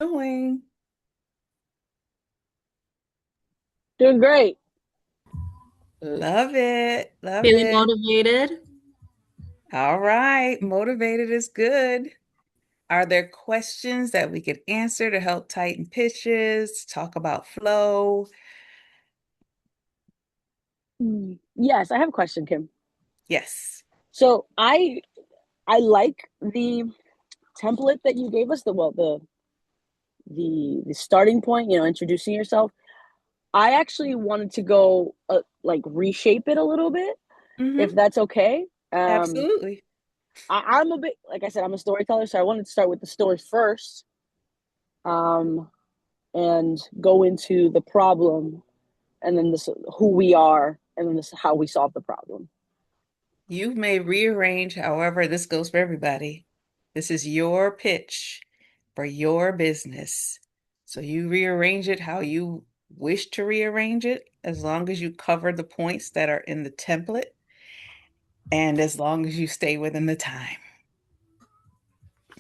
Doing? Doing great. Love it. Love Feeling it. motivated? All right. Motivated is good. Are there questions that we could answer to help tighten pitches, talk about flow? Yes, I have a question, Kim. Yes. So I like the template that you gave us, the starting point, introducing yourself. I actually wanted to go like reshape it a little bit, if Mm-hmm. that's okay. Absolutely. I'm a bit, like I said, I'm a storyteller, so I wanted to start with the story first, um, and go into the problem, and then this who we are, and then this how we solve the problem. You may rearrange however this goes for everybody. This is your pitch for your business. So you rearrange it how you wish to rearrange it, as long as you cover the points that are in the template and as long as you stay within the time.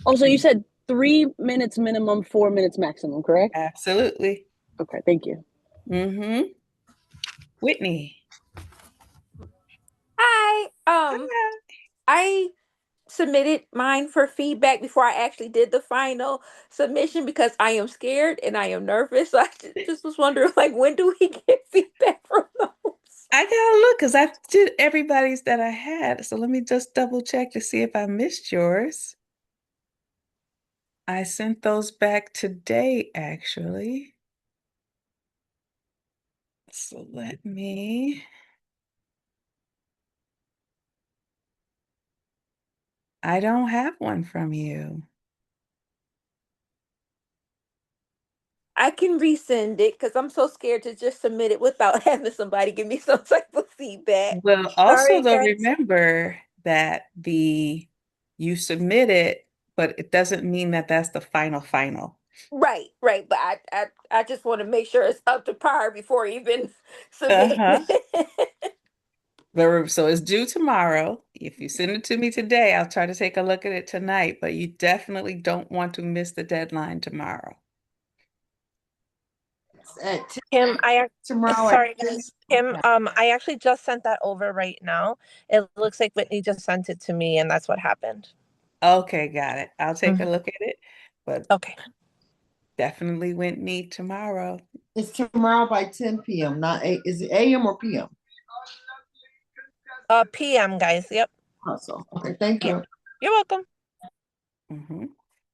Also, you said 3 minutes minimum, 4 minutes maximum, correct? Absolutely. Okay, thank you. Mm-hmm. Whitney. Hi. Hi. I submitted mine for feedback before I actually did the final submission because I am scared and I am nervous. So just was wondering, like, when do we get feedback from those? I gotta look because I did everybody's that I had. So let me just double check to see if I missed yours. I sent those back today, actually. So let me. I don't have one from you. I can resend it because I'm so scared to just submit it without having somebody give me some type of feedback. Well, also Sorry, though, guys. remember that the you submit it, but it doesn't mean that that's the final. Right, right. But I just want to make sure it's up to par before even submitting Uh-huh. it. So it's due tomorrow. If you send it to me today, I'll try to take a look at it tonight, but you definitely don't want to miss the deadline tomorrow. At Kim, tomorrow at sorry 10. guys. Kim, Okay. I actually just sent that over right now. It looks like Whitney just sent it to me, and that's what happened. Okay, got it. I'll take a Mhm. look at it, but Okay. definitely Whitney tomorrow. It's tomorrow by 10 p.m. Not is it a.m. or p.m.? PM, guys. Yep. Also, okay, thank Yeah. you. You're welcome. Hmm.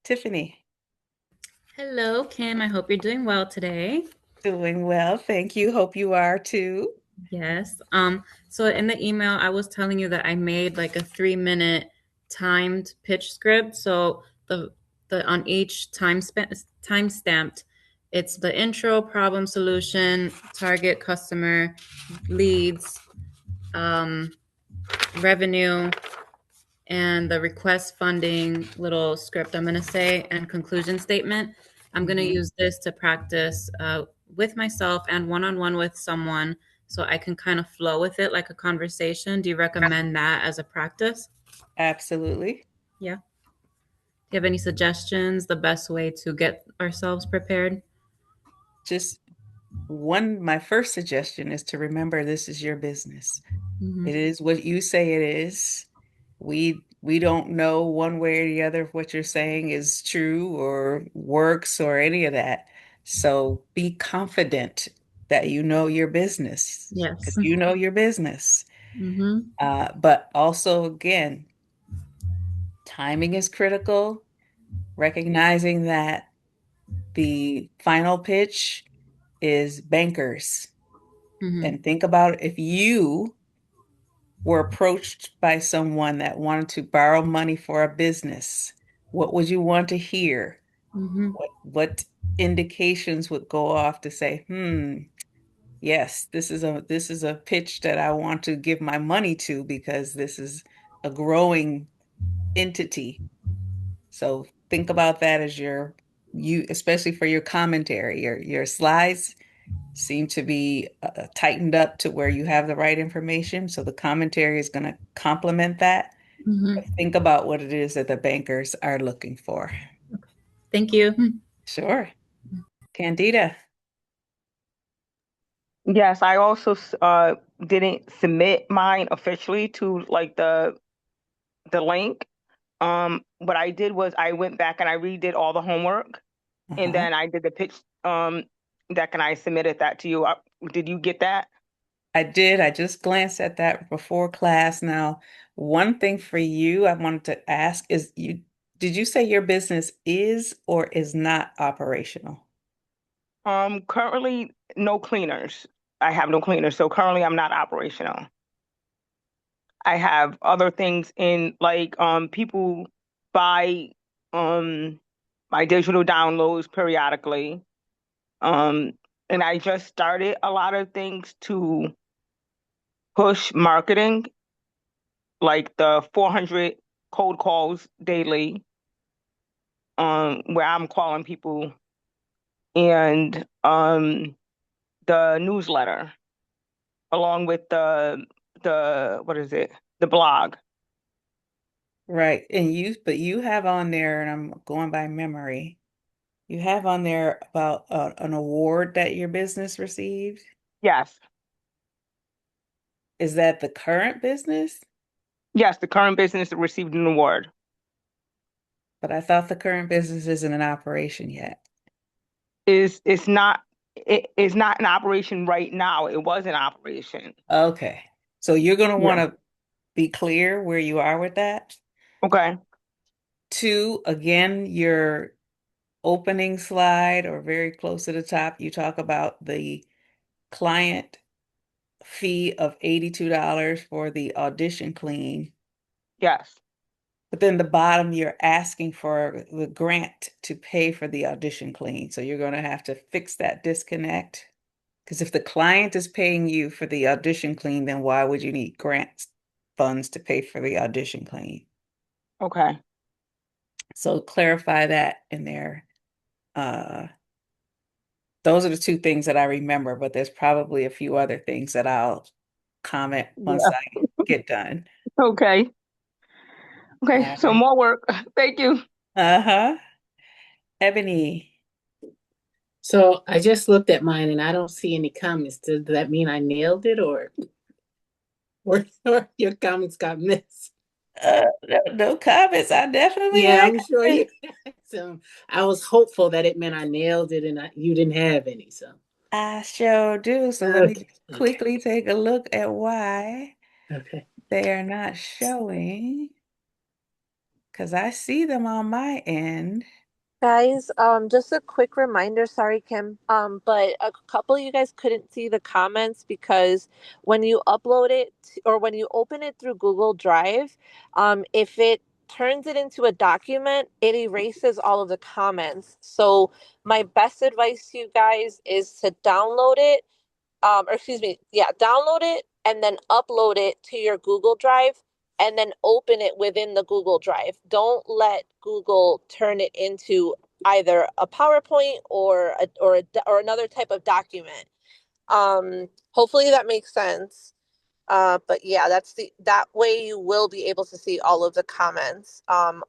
Tiffany, Hello, Kim. I hope you're doing well today. doing well. Thank you. Hope you are too. Yes. So in the email, I was telling you that I made like a 3 minute timed pitch script. So the on each time stamped, it's the intro, problem, solution, target customer, leads, um, revenue, and the request funding little script I'm going to say and conclusion statement. I'm going to Hmm. use this to practice with myself and one on one with someone so I can kind of flow with it like a conversation. Do you recommend that as a practice? Absolutely. Yeah. Do you have any suggestions? The best way to get ourselves prepared? Just my first suggestion is to remember this is your business. Hmm. It is what you say it is. We don't know one way or the other if what you're saying is true or works or any of that. So be confident that you know your business Yes. because you know your business. Hmm. But also, again, timing is critical, recognizing that the final pitch is bankers. Hmm. And think about if you were approached by someone that wanted to borrow money for a business, what would you want to hear? Hmm. What indications would go off to say, yes, this is a pitch that I want to give my money to because this is a growing entity. So think about that as you especially for your commentary. Your slides seem to be tightened up to where you have the right information. So the commentary is going to complement that. Hmm. But think about what it is that the bankers are looking for. Thank you. Sure. Candida. Yes, I also didn't submit mine officially to like the link. What I did was I went back and I redid all the homework, and Uh-huh. then I did the pitch deck and I submitted that to you. Did you get that? I did. I just glanced at that before class. Now, one thing for you I wanted to ask is did you say your business is or is not operational? Currently no cleaners. I have no cleaners, so currently I'm not operational. I have other things in like people buy um my digital downloads periodically. Um and I just started a lot of things to push marketing, like the 400 cold calls daily, where I'm calling people, and the newsletter along with the what is it? The blog. Right. But you have on there, and I'm going by memory, you have on there about an award that your business received. Yes. Is that the current business? Yes, the current business received an award. But I thought the current business isn't in operation yet. It's not, it is not in operation right now. It was in operation. Okay. So you're going to want Yeah. to be clear where you are with that. Okay. Two, again, your opening slide or very close to the top, you talk about the client fee of $82 for the audition clean. Yes. But then the bottom, you're asking for the grant to pay for the audition clean. So you're going to have to fix that disconnect. Because if the client is paying you for the audition clean, then why would you need grant funds to pay for the audition clean? Okay. So clarify that in there. Uh, those are the two things that I remember, but there's probably a few other things that I'll comment once Yeah. I get done. Okay. Okay. All So right. more work. Thank you. Uh-huh. Ebony. So I just looked at mine and I don't see any comments. Does that mean I nailed it or your comments got missed? No comments. I definitely Yeah, had I'm sure you comments. had some. I was hopeful that it meant I nailed it and you didn't have any. So I sure do. So let me okay, okay, quickly take a look at why okay. they are not showing, because I see them on my end. Guys, just a quick reminder, sorry, Kim, but a couple of you guys couldn't see the comments because when you upload it or when you open it through Google Drive, if it turns it into a document, it erases all of the comments. So my best advice to you guys is to download it, or excuse me, yeah, download it and then upload it to your Google Drive and then open it within the Google Drive. Don't let Google turn it into either a PowerPoint or another type of document. Hopefully that makes sense. But yeah, that way you will be able to see all of the comments.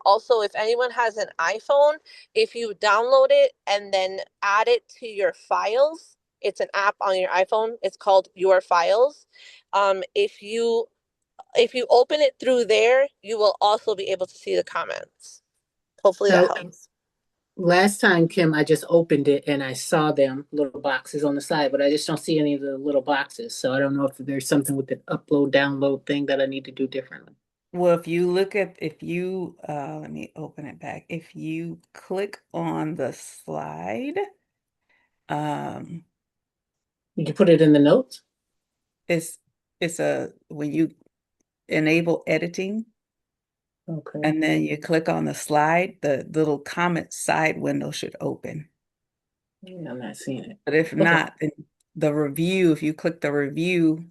Also, if anyone has an iPhone, if you download it and then add it to your files, it's an app on your iPhone. It's called Your Files. If you open it through there, you will also be able to see the comments. Hopefully that Now, helps. last time, Kim, I just opened it and I saw them little boxes on the side, but I just don't see any of the little boxes. So I don't know if there's something with the upload download thing that I need to do differently. Well, if you let me open it back. If you click on the slide, um, You can put it in the notes. it's when you enable editing Okay. and then you click on the slide, the little comment side window should open. Yeah, I'm not seeing it. But if Okay. not, then if you click the review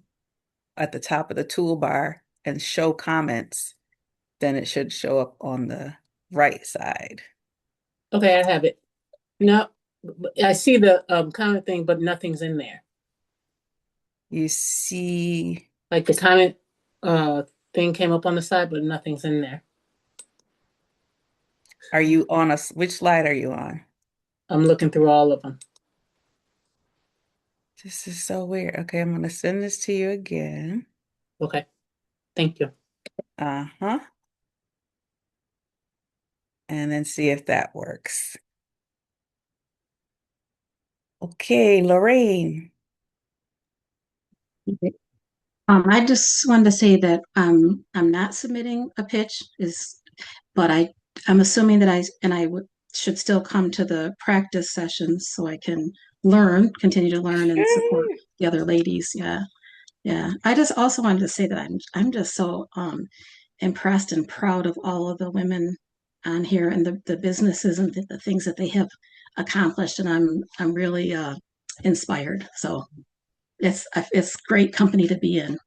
at the top of the toolbar and show comments, then it should show up on the right side. Okay, I have it. No, I see the comment thing, but nothing's in there. You see, Like the comment thing came up on the side, but nothing's in there. are you on which slide are you on? I'm looking through all of them. This is so weird. Okay, I'm gonna send this to you again. Okay. Thank you. Uh-huh. And then see if that works. Okay, Lorraine. Okay. I just wanted to say that I'm not submitting a pitch but I'm assuming that should still come to the practice sessions so I can continue to learn and support Sure. the other ladies. Yeah. Yeah. I just also wanted to say that I'm just so impressed and proud of all of the women on here and the businesses and the things that they have accomplished. And I'm really inspired. So it's great company to be in.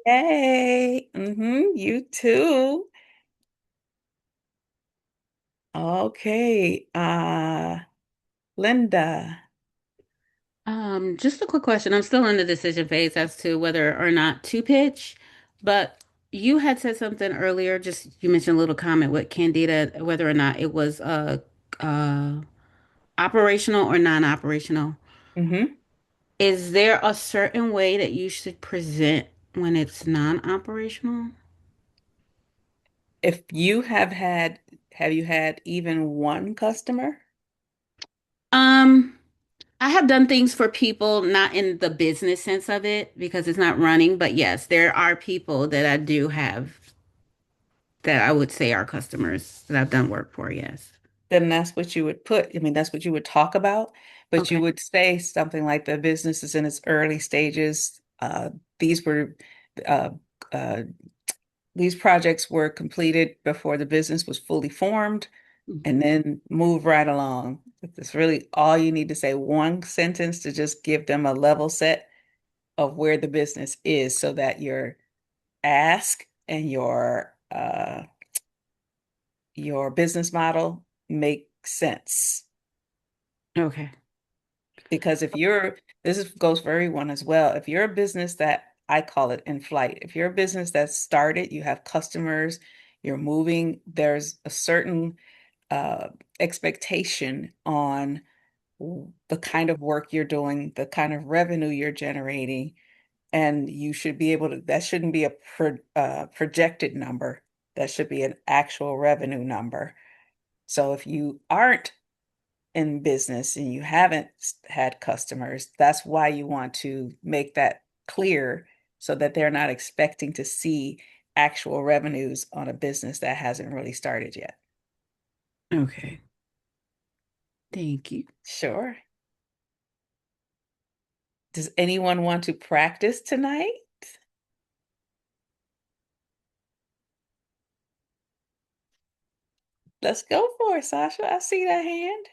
Yay. You too. Okay. Linda. Just a quick question. I'm still in the decision phase as to whether or not to pitch, but you had said something earlier, just you mentioned a little comment with Candida, whether or not it was uh operational or non-operational. hmm Is there a certain way that you should present when it's non-operational? If you have you had even one customer? Um, I have done things for people, not in the business sense of it, because it's not running, but yes, there are people that I do have that I would say are customers that I've done work for, yes. Then that's what you would put. I mean, that's what you would talk about, but you Okay. would say something like the business is in its early stages. These were uh, uh, these projects were completed before the business was fully formed, and Mhm. then move right along. That's really all you need to say. One sentence to just give them a level set of where the business is, so that your ask and your business model make sense. Okay. Because if you're, goes for everyone as well. If you're a business that I call it in flight, if you're a business that's started, you have customers, you're moving, there's a certain uh, expectation on the kind of work you're doing, the kind of revenue you're generating, and you should be able to, that shouldn't be a projected number. That should be an actual revenue number. So if you aren't in business and you haven't had customers, that's why you want to make that clear so that they're not expecting to see actual revenues on a business that hasn't really started yet. Okay. Thank you. Sure. Does anyone want to practice tonight? Let's go for it, Sasha. I see that hand.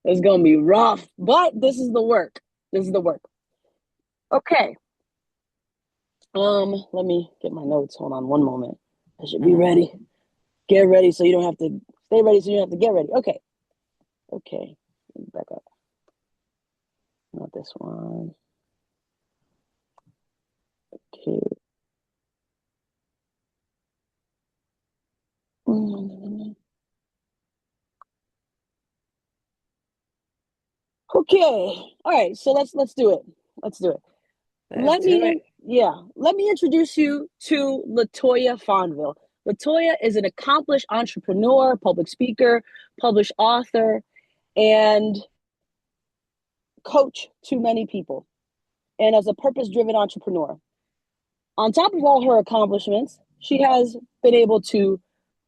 It's gonna be rough, but this is the work. This is the work. Okay. Let me get my notes. Hold on one moment. I should be ready. Get ready so you don't have to stay ready so you don't have to get ready. Okay. Okay. Back up. Not this one. Okay. Okay. All right. So let's do it. Let's do it. Let's do it. Let me introduce you to Latoya Fonville. Latoya is an accomplished entrepreneur, public speaker, published author, and coach to many people, and as a purpose-driven entrepreneur. On top of all her accomplishments, she has been able to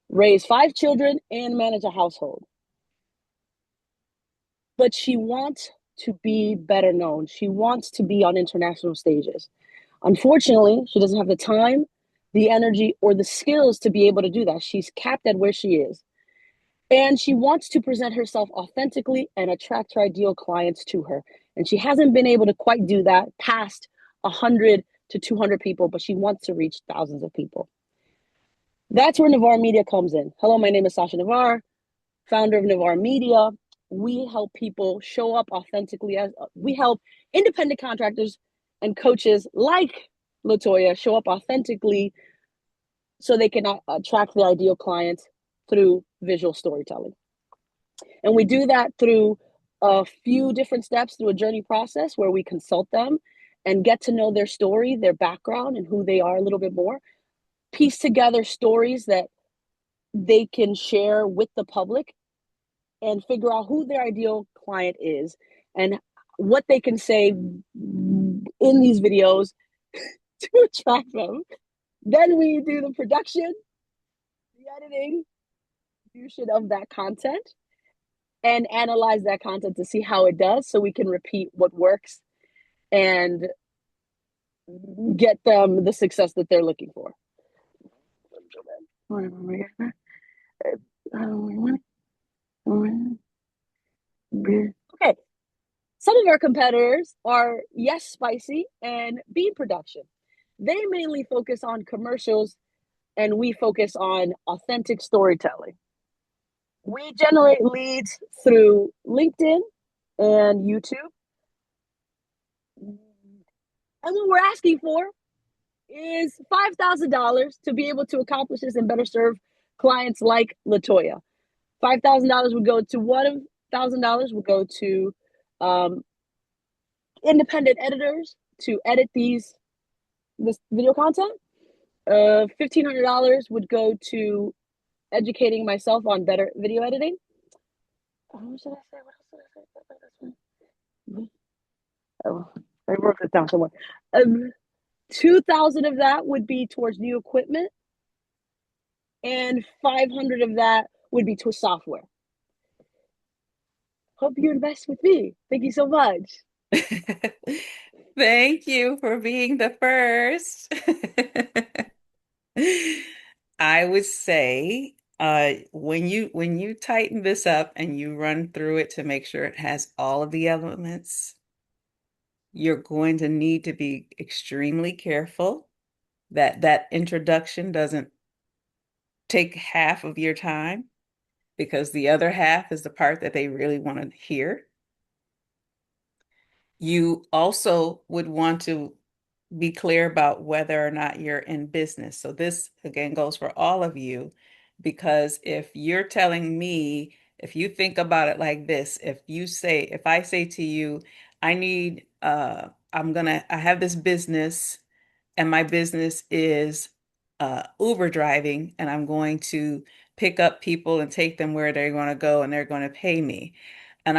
raise 5 children and manage a household. But she wants to be better known. She wants to be on international stages. Unfortunately, she doesn't have the time, the energy, or the skills to be able to do that. She's capped at where she is. And she wants to present herself authentically and attract her ideal clients to her. And she hasn't been able to quite do that past 100 to 200 people, but she wants to reach thousands of people. That's where Navarre Media comes in. Hello, my name is Sasha Navarre, founder of Navarre Media. We help people show up authentically. We help independent contractors and coaches like Latoya show up authentically so they can attract the ideal client through visual storytelling. And we do that through a few different steps through a journey process where we consult them and get to know their story, their background, and who they are a little bit more. Piece together stories that they can share with the public and figure out who their ideal client is and what they can say in these videos to attract them. Then we do the production, the editing, distribution of that content, and analyze that content to see how it does so we can repeat what works and get them the success that they're looking for. Okay. Some of our competitors are Yes Spicy and Bean Production. They mainly focus on commercials, and we focus on authentic storytelling. We generate leads through LinkedIn and YouTube. And what we're asking for is $5,000 to be able to accomplish this and better serve clients like Latoya. $5,000 would go to $1,000 would go to independent editors to edit this video content. $1,500 would go to educating myself on better video editing. What should I say? What else did I say? Oh, I wrote this down somewhere. 2,000 of that would be towards new equipment, and 500 of that would be to software. Hope you invest with me. Thank you so much. Thank you for being the first. I would say when you tighten this up and you run through it to make sure it has all of the elements, you're going to need to be extremely careful that that introduction doesn't take half of your time, because the other half is the part that they really want to hear. You also would want to be clear about whether or not you're in business. So this again goes for all of you, because if you're telling me, if you think about it like this, if I say to you, I have this business, and my business is Uber driving, and I'm going to pick up people and take them where they're going to go, and they're going to pay me. And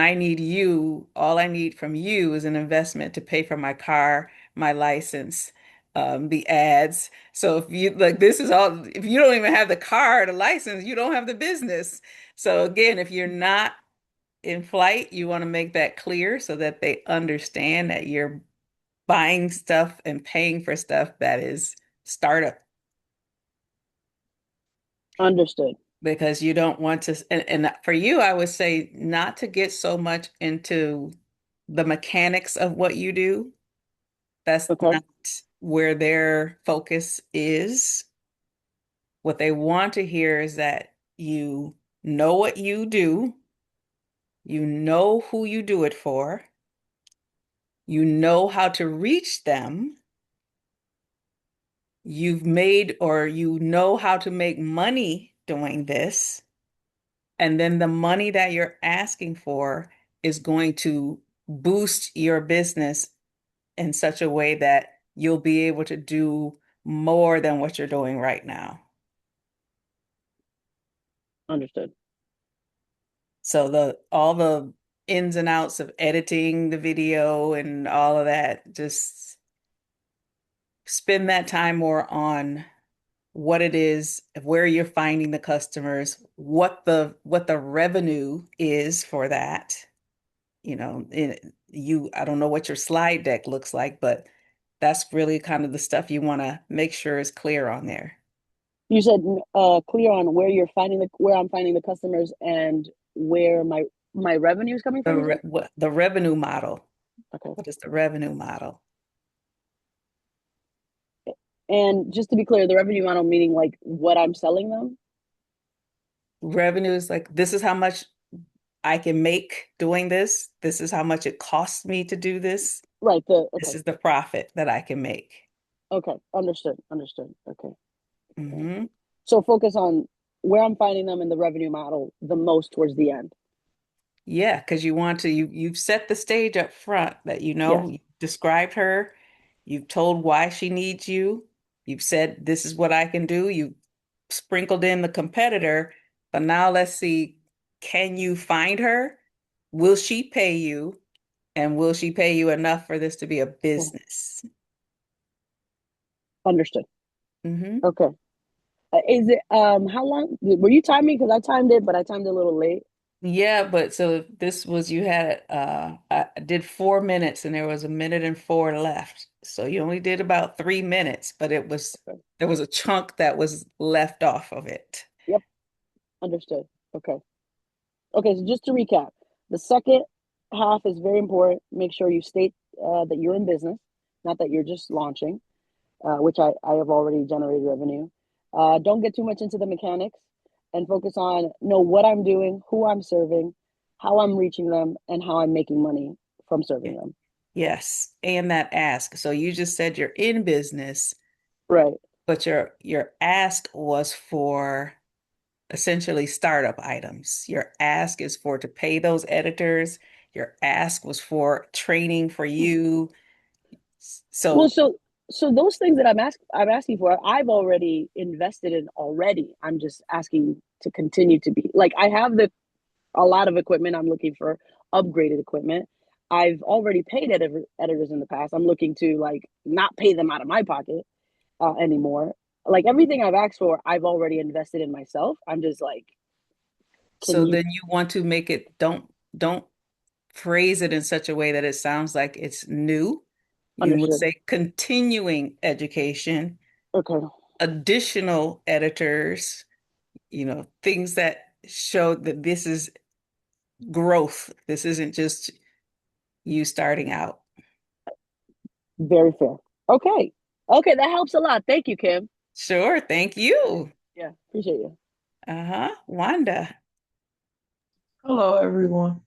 all I need from you is an investment to pay for my car, my license, the ads. So if you like, if you don't even have the car or the license, you don't have the business. So again, if you're not in flight, you want to make that clear so that they understand that you're buying stuff and paying for stuff that is startup. Understood. Because you don't want to, and for you, I would say not to get so much into the mechanics of what you do. That's not where their focus is. What they want to hear is that you know what you do, you know who you do it for, you know how to reach them, you know how to make money doing this. And then the money that you're asking for is going to boost your business in such a way that you'll be able to do more than what you're doing right now. Understood. So all the ins and outs of editing the video and all of that, just spend that time more on what it is, where you're finding the customers, what the revenue is for that. I don't know what your slide deck looks like, but that's really kind of the stuff you want to make sure is clear on there. You said clear on where I'm finding the customers and where my revenue is coming from? The revenue model. Okay. What is the revenue model? And just to be clear, the revenue model meaning like what I'm selling them? Revenue is like, this is how much I can make doing this. This is how much it costs me to do this. Right. This is the profit that I can make. Okay. Understood. Okay. Mm-hmm. So focus on where I'm finding them in the revenue model the most towards the end. Yeah, because you want to, you've set the stage up front that Yes. you described her, you've told why she needs you, you've said this is what I can do, you sprinkled in the competitor, but now let's see, can you find her? Will she pay you? And will she pay you enough for this to be a Okay. business? Understood. Hmm. Okay. Is it how long were you timing? Because I timed it, but I timed it a little late. Yeah, but so this was you had I did 4 minutes and there was a minute and four left. So you only did about 3 minutes, but Okay. there was a chunk that was left off of it. Yep. Understood. Okay. Okay. So just to recap, the second half is very important. Make sure you state that you're in business, not that you're just launching, which I have already generated revenue. Don't get too much into the mechanics and focus on know what I'm doing, who I'm serving, how I'm reaching them, and how I'm making money from serving them. Yes, and that ask. So you just said you're in business, Right. but your ask was for essentially startup items. Your ask is for to pay those editors. Your ask was for training for you. Well, So, so those things that I'm asking for, I've already invested in already. I'm just asking to continue to be like I have the a lot of equipment. I'm looking for upgraded equipment. I've already paid editors in the past. I'm looking to like not pay them out of my pocket anymore. Like everything I've asked for, I've already invested in myself. I'm just like, can so you then you want to make it, don't phrase it in such a way that it sounds like it's new. You would understood? say continuing education, Okay, additional editors, things that show that this is growth. This isn't just you starting out. very fair. Okay, okay, that helps a lot. Thank you, Kim. Sure, thank you. Yeah, appreciate you. Uh-huh. Wanda. Hello, everyone.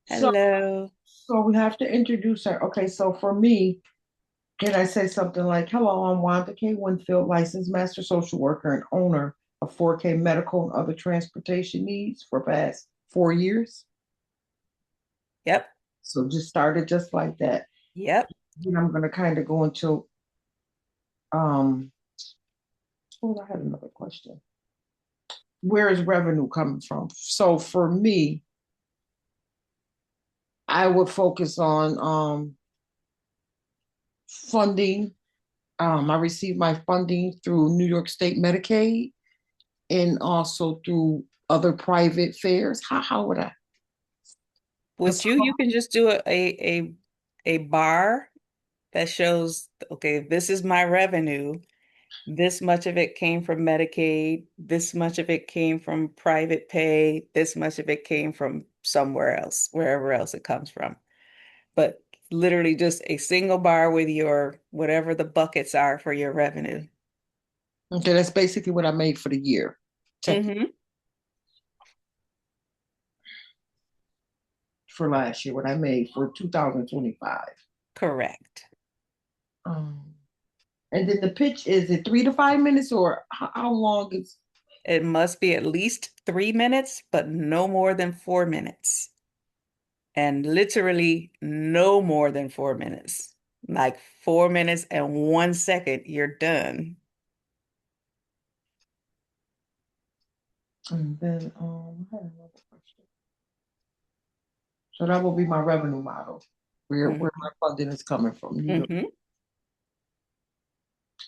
So, Hello. so we have to introduce her. Okay, so for me, can I say something like, hello, I'm Wanda K. Winfield, licensed master social worker and owner of 4K Medical and other transportation needs for past 4 years. Yep. So just started just like that. Yep. Then I'm going to kind of go into, um, oh, I had another question. Where is revenue coming from? So for me, I would focus on funding. I received my funding through New York State Medicaid and also through other private fairs. How would I? With you can just do a bar that shows, okay, this is my revenue. This much of it came from Medicaid. This much of it came from private pay. This much of it came from somewhere else, wherever else it comes from. But literally just a single bar with your whatever the buckets are for your revenue. Okay, that's basically what I made for the year. Hmm. For last year, what I made for 2025. Correct. Um, and then the pitch is it 3 to 5 minutes or how long is? It must be at least 3 minutes, but no more than 4 minutes. And literally no more than 4 minutes. Like 4 minutes and 1 second, you're done. And then I had another question. So that will be my revenue model, where Hmm. my funding is coming from, New York. Hmm.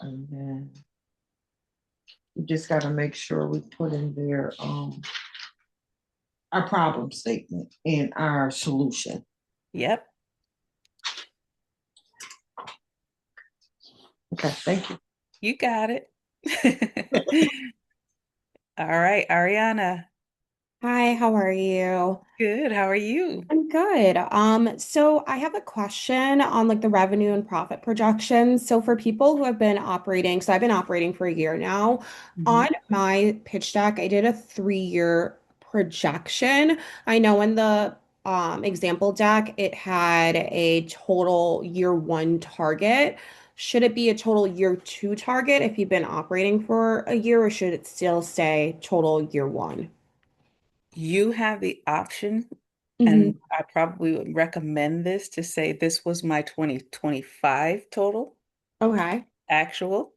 And then we just got to make sure we put in there our problem statement and our solution. Yep. Okay, thank you. You got it. All right, Ariana. Hi, how are you? Good. How are you? I'm good. So I have a question on like the revenue and profit projections. So for people who have been operating, so I've been operating for a year now. Mhm. On my pitch deck, I did a 3-year projection. I know in the example deck, it had a total year one target. Should it be a total year two target if you've been operating for a year, or should it still say total year one? You have the option And I probably would recommend this to say this was my 2025 total Okay. actual.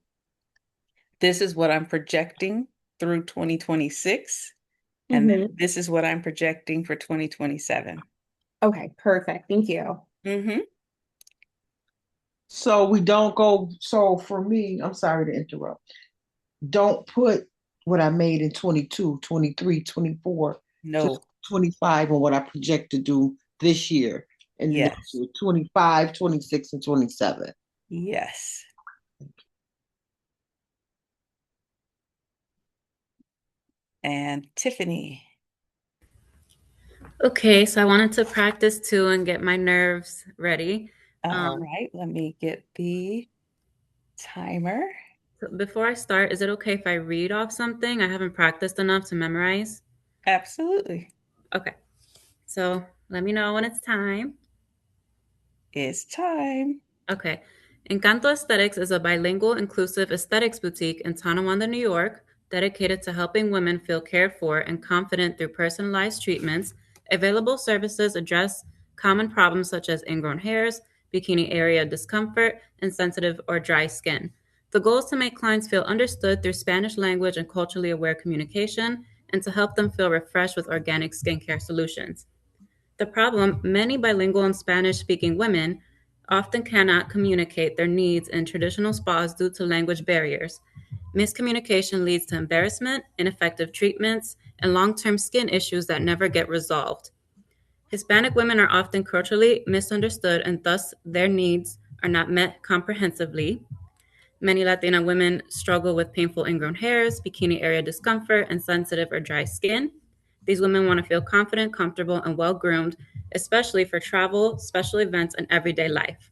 This is what I'm projecting through 2026. And then this is what I'm projecting for 2027. Okay, perfect. Thank you. So we don't go, so for me, I'm sorry to interrupt. Don't put what I made in 22, 23, 24, No. just 25 on what I project to do this year and Yes. next year, 25, 26, and 27. Yes. And Tiffany. Okay, so I wanted to practice too and get my nerves ready. All right, let me get the timer. So before I start, is it okay if I read off something? I haven't practiced enough to memorize. Absolutely. Okay, so let me know when it's time. It's time. Okay. Encanto Aesthetics is a bilingual, inclusive aesthetics boutique in Tonawanda, New York, dedicated to helping women feel cared for and confident through personalized treatments. Available services address common problems such as ingrown hairs, bikini area discomfort, and sensitive or dry skin. The goal is to make clients feel understood through Spanish language and culturally aware communication, and to help them feel refreshed with organic skincare solutions. The problem: many bilingual and Spanish-speaking women often cannot communicate their needs in traditional spas due to language barriers. Miscommunication leads to embarrassment, ineffective treatments, and long-term skin issues that never get resolved. Hispanic women are often culturally misunderstood, and thus their needs are not met comprehensively. Many Latina women struggle with painful ingrown hairs, bikini area discomfort, and sensitive or dry skin. These women want to feel confident, comfortable, and well-groomed, especially for travel, special events, and everyday life.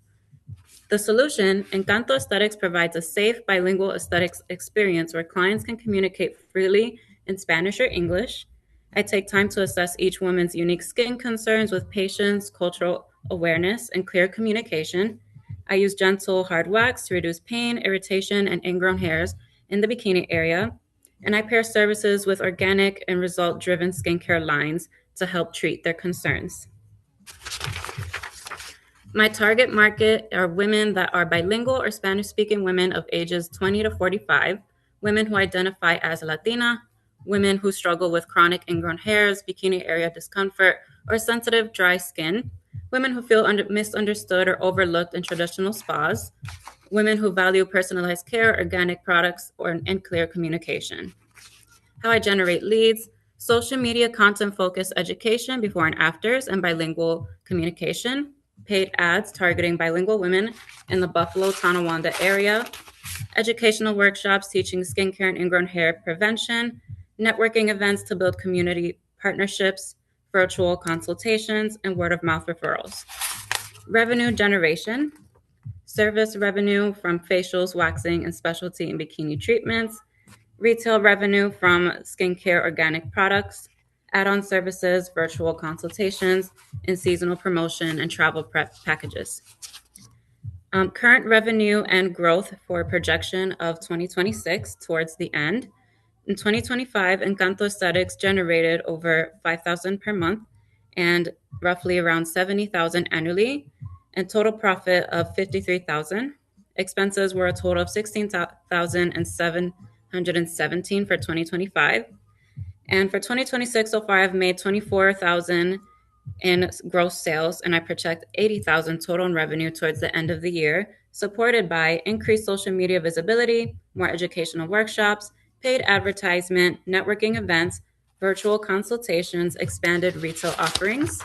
The solution: Encanto Aesthetics provides a safe bilingual aesthetics experience where clients can communicate freely in Spanish or English. I take time to assess each woman's unique skin concerns with patience, cultural awareness, and clear communication. I use gentle hard wax to reduce pain, irritation, and ingrown hairs in the bikini area. And I pair services with organic and result-driven skincare lines to help treat their concerns. My target market are women that are bilingual or Spanish-speaking women of ages 20 to 45, women who identify as Latina, women who struggle with chronic ingrown hairs, bikini area discomfort, or sensitive dry skin, women who feel misunderstood or overlooked in traditional spas, women who value personalized care, organic products, and clear communication. How I generate leads: social media content-focused education before and afters, and bilingual communication. Paid ads targeting bilingual women in the Buffalo, Tonawanda area. Educational workshops teaching skincare and ingrown hair prevention. Networking events to build community partnerships. Virtual consultations and word-of-mouth referrals. Revenue generation: service revenue from facials, waxing, and specialty and bikini treatments. Retail revenue from skincare organic products, add-on services, virtual consultations, and seasonal promotion and travel prep packages. Current revenue and growth for projection of 2026 towards the end. In 2025, Encanto Aesthetics generated over $5,000 per month and roughly around $70,000 annually, and total profit of $53,000. Expenses were a total of $16,717 for 2025. And for 2026 so far, I've made $24,000 in gross sales, and I project $80,000 total in revenue towards the end of the year, supported by increased social media visibility, more educational workshops, paid advertisement, networking events, virtual consultations, expanded retail offerings.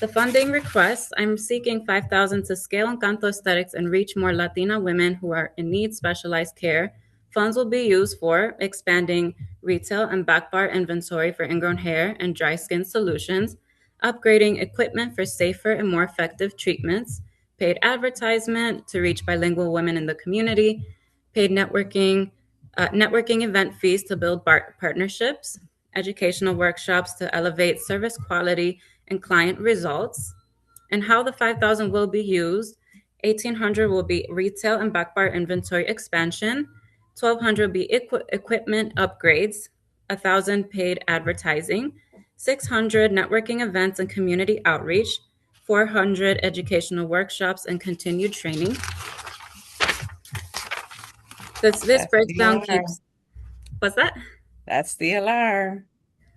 The funding request: I'm seeking $5,000 to scale Encanto Aesthetics and reach more Latina women who are in need specialized care. Funds will be used for expanding retail and back bar inventory for ingrown hair and dry skin solutions, upgrading equipment for safer and more effective treatments, paid advertisement to reach bilingual women in the community, paid networking event fees to build partnerships, educational workshops to elevate service quality and client results. And how the $5,000 will be used: $1,800 will be retail and back bar inventory expansion, $1,200 will be equipment upgrades, $1,000 paid advertising, 600 networking events and community outreach, 400 educational workshops and continued training. This That's the breakdown alarm. keeps, what's that? That's the alarm.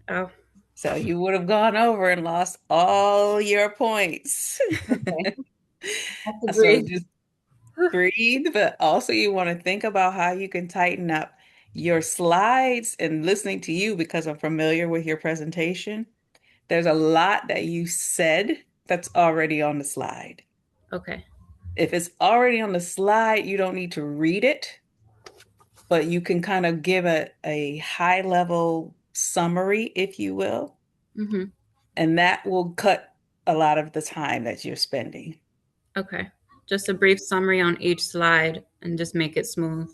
Oh, So you would have gone over and lost all your points. okay. Have to So breathe. just breathe, but also you want to think about how you can tighten up your slides. And listening to you, because I'm familiar with your presentation, there's a lot that you said that's already on the slide. Okay. If it's already on the slide, you don't need to read it, but you can kind of give a high level summary, if you will, Mm-hmm. and that will cut a lot of the time that you're spending. Okay. Just a brief summary on each slide and just make it smooth.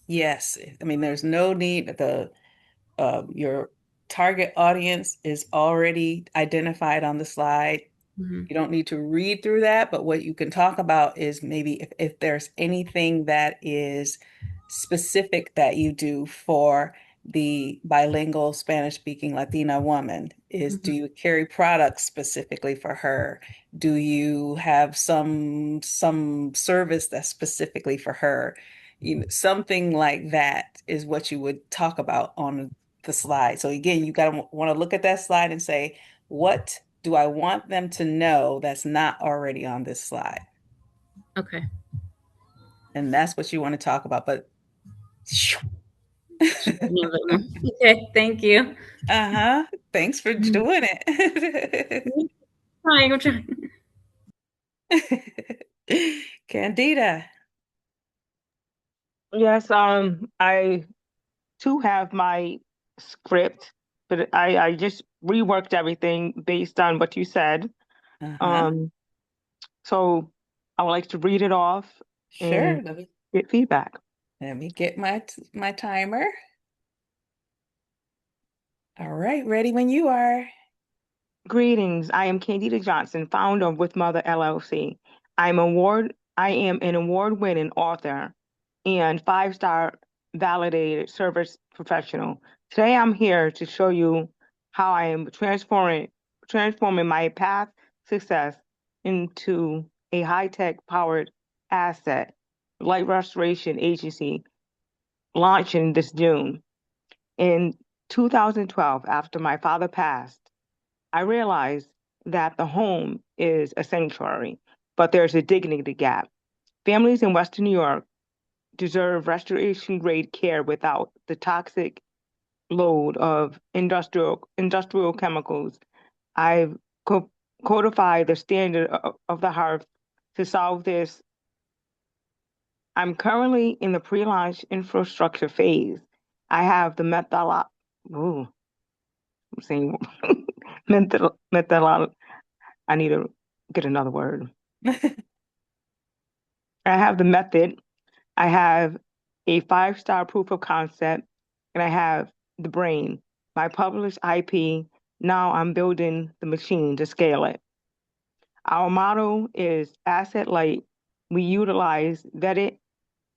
Yes, I mean, there's no need. Your target audience is already identified on the slide. Mm-hmm. You don't need to read through that, but what you can talk about is maybe if there's anything that is specific that you do for the bilingual Spanish-speaking Latina woman. Is do Mm-hmm. you carry products specifically for her? Do you have some service that's specifically for her? Something like that is what you would talk about on the slide. So again, you gotta want to look at that slide and say, what do I want them to know that's not already on this slide? Okay. And that's what you want to talk about. But Okay, thank you. Thanks for doing it. I'm trying. Candida. Yes, I too have my script, but I just reworked everything based on what you said. Uh-huh. Um, so I would like to read it off Sure. and get feedback. Let me get my timer. All right, ready when you are. Greetings. I am Candida Johnson, founder of With Mother LLC. I am an award-winning author and five-star validated service professional. Today I'm here to show you how I am transforming my path success into a high-tech powered asset light restoration agency launching this June. In 2012, after my father passed, I realized that the home is a sanctuary, but there's a dignity gap. Families in Western New York deserve restoration grade care without the toxic load of industrial chemicals. I've codified the standard of the hearth to solve this. I'm currently in the pre-launch infrastructure phase. I have the ooh, I'm saying methodology. I need to get another word. I have the method, I have a five-star proof of concept, and I have the brain, my published IP. Now I'm building the machine to scale it. Our motto is asset light. We utilize vetted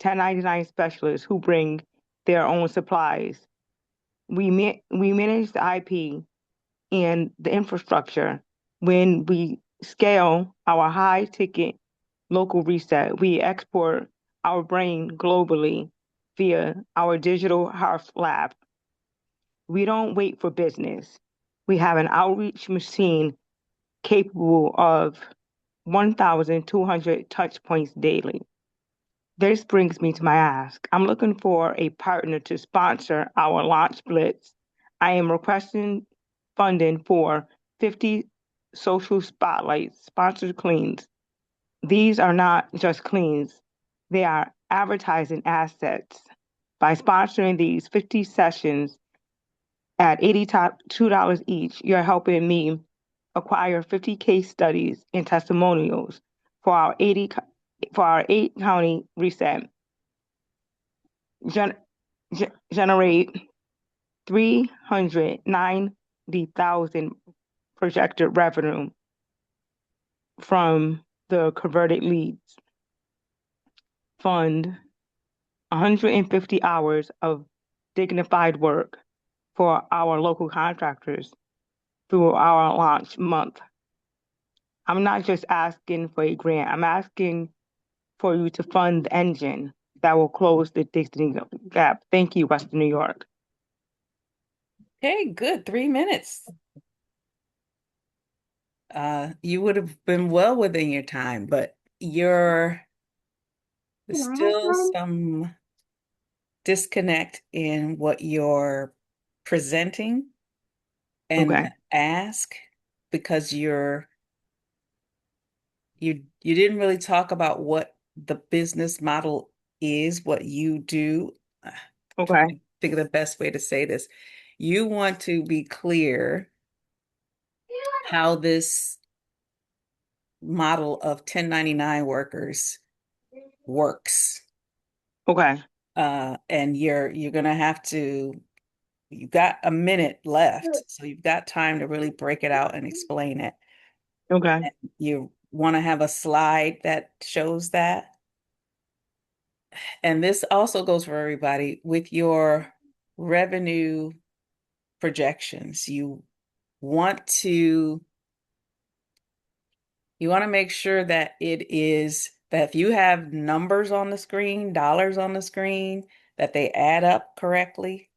1099 specialists who bring their own supplies. We manage the IP and the infrastructure. When we scale our high ticket local reset, we export our brain globally via our digital health lab. We don't wait for business. We have an outreach machine capable of 1,200 touch points daily. This brings me to my ask. I'm looking for a partner to sponsor our launch blitz. I am requesting funding for 50 social spotlights, sponsored cleans. These are not just cleans, they are advertising assets. By sponsoring these 50 sessions at $82 each, you're helping me acquire 50 case studies and testimonials for our 8 county reset. Generate 390,000 projected revenue from the converted leads. Fund 150 hours of dignified work for our local contractors. through our launch month. I'm not just asking for a grant. I'm asking for you to fund the engine that will close the Dixie gap. Thank you, Western New York. Okay, good. 3 minutes. You would have been well within your time, but there's still some disconnect in what you're presenting and Okay. the ask because you didn't really talk about what the business model is, what you do. Trying Okay. to think of the best way to say this. You want to be clear how this model of 1099 workers works. Okay. And you're gonna have to, you've got a minute left, so you've got time to really break it out and explain it. Okay. You want to have a slide that shows that. And this also goes for everybody with your revenue projections. Want to you want to make sure that if you have numbers on the screen, dollars on the screen, that they add up correctly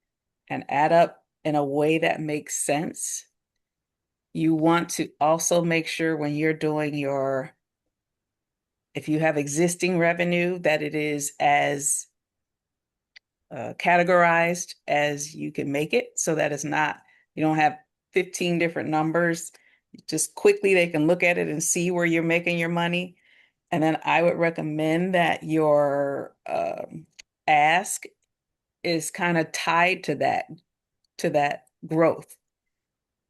and add up in a way that makes sense. You want to also make sure when you're doing if you have existing revenue, that it is as categorized as you can make it so that you don't have 15 different numbers. Just quickly, they can look at it and see where you're making your money. And then I would recommend that your ask is kind of tied to that growth.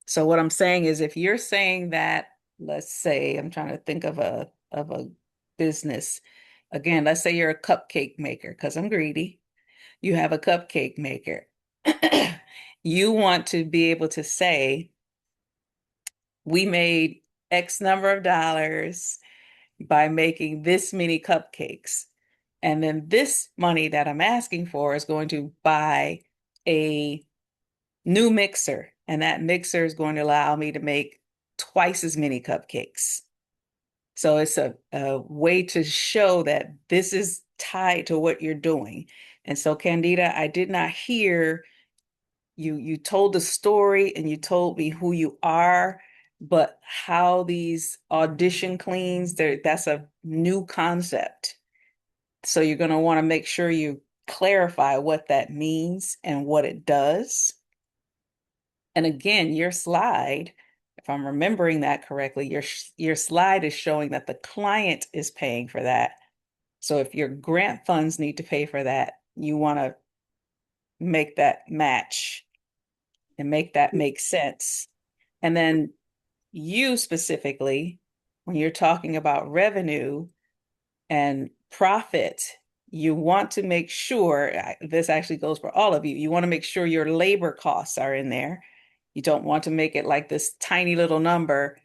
So what I'm saying is if you're saying that, let's say, I'm trying to think of a business. Again, let's say you're a cupcake maker, because I'm greedy. You have a cupcake maker. You want to be able to say, we made X number of dollars by making this many cupcakes. And then this money that I'm asking for is going to buy a new mixer. And that mixer is going to allow me to make twice as many cupcakes. So it's a way to show that this is tied to what you're doing. And so, Candida, I did not hear you told the story and you told me who you are, but how these audition cleans, that's a new concept. So you're going to want to make sure you clarify what that means and what it does. And again, your slide, if I'm remembering that correctly, your slide is showing that the client is paying for that. So if your grant funds need to pay for that, you want to make that match and make that make sense. And then you specifically, when you're talking about revenue and profit, you want to make sure, this actually goes for all of you, you want to make sure your labor costs are in there. You don't want to make it like this tiny little number,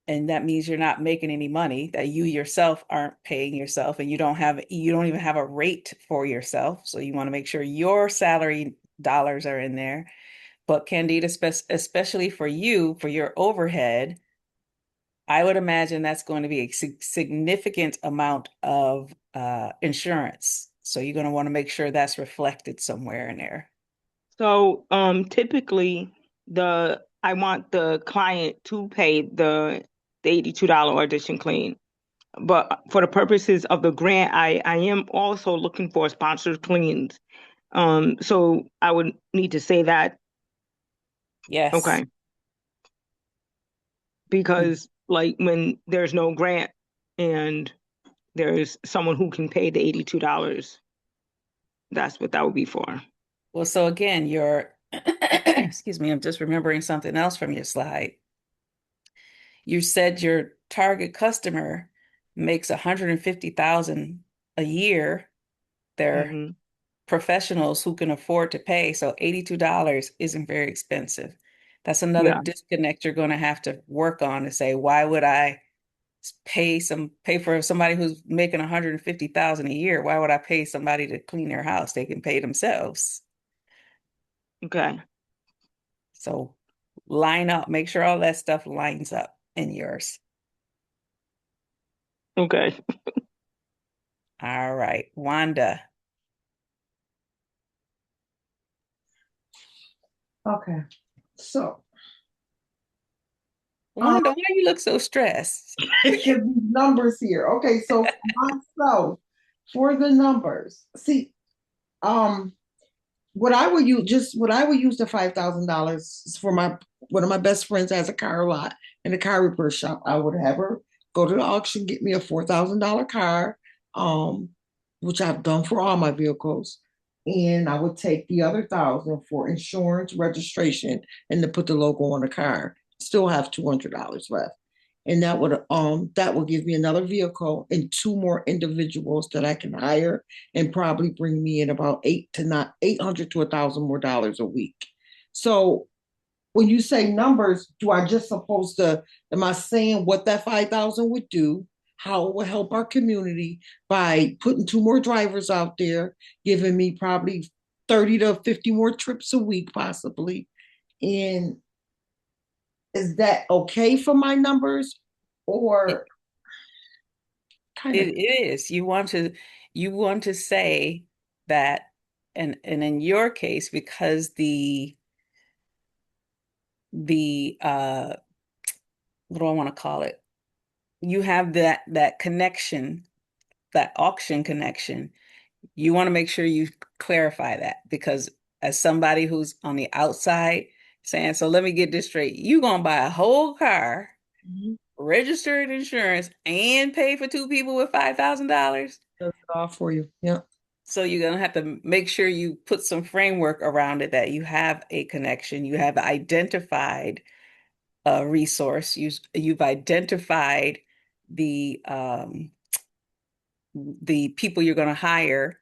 and that means you're not making any money, that you yourself aren't paying yourself, and you don't even have a rate for yourself. So you want to make sure your salary dollars are in there. But Candida, especially for you, for your overhead, I would imagine that's going to be a significant amount of insurance. So you're going to want to make sure that's reflected somewhere in there. So typically I want the client to pay the $82 audition clean. But for the purposes of the grant, I am also looking for sponsored cleans. So I would need to say that. Yes. Okay. Because like when there's no grant and there's someone who can pay the $82, that's what that would be for. Well, so again, excuse me, I'm just remembering something else from your slide. You said your target customer makes 150,000 a year. They're professionals who can afford to pay. So $82 isn't very expensive. That's another disconnect you're going to have to work on to say, why would I pay for somebody who's making 150,000 a year? Why would I pay somebody to clean their house? They can pay themselves. Okay. So line up, make sure all that stuff lines up in yours. Okay. All right, Wanda. Okay. So, Wanda, why you look so stressed? these numbers here. Okay, so for myself, for the numbers, see, what I would use the $5,000 for my one of my best friends has a car lot and a car repair shop. I would have her go to the auction, get me a $4,000 car, um, which I've done for all my vehicles, and I would take the other 1,000 for insurance, registration, and to put the logo on the car. Still have $200 left, and that would give me another vehicle and two more individuals that I can hire and probably bring me in about 800 to $1,000 more a week. So when you say numbers, do I just supposed to, am I saying what that 5,000 would do, how it would help our community by putting two more drivers out there, giving me probably 30 to 50 more trips a week, possibly? And is that okay for my numbers, or kind of? It is. You want to say that, and in your case, because the what do I want to call it? You have that connection, that auction connection. You want to make sure you clarify that, because as somebody who's on the outside saying, so let me get this straight, you gonna buy a whole car, registered insurance, and pay for two people with $5,000? Does it all for you. Yeah. So you're gonna have to make sure you put some framework around it, that you have a connection, you have identified a resource, you've identified the people you're going to hire.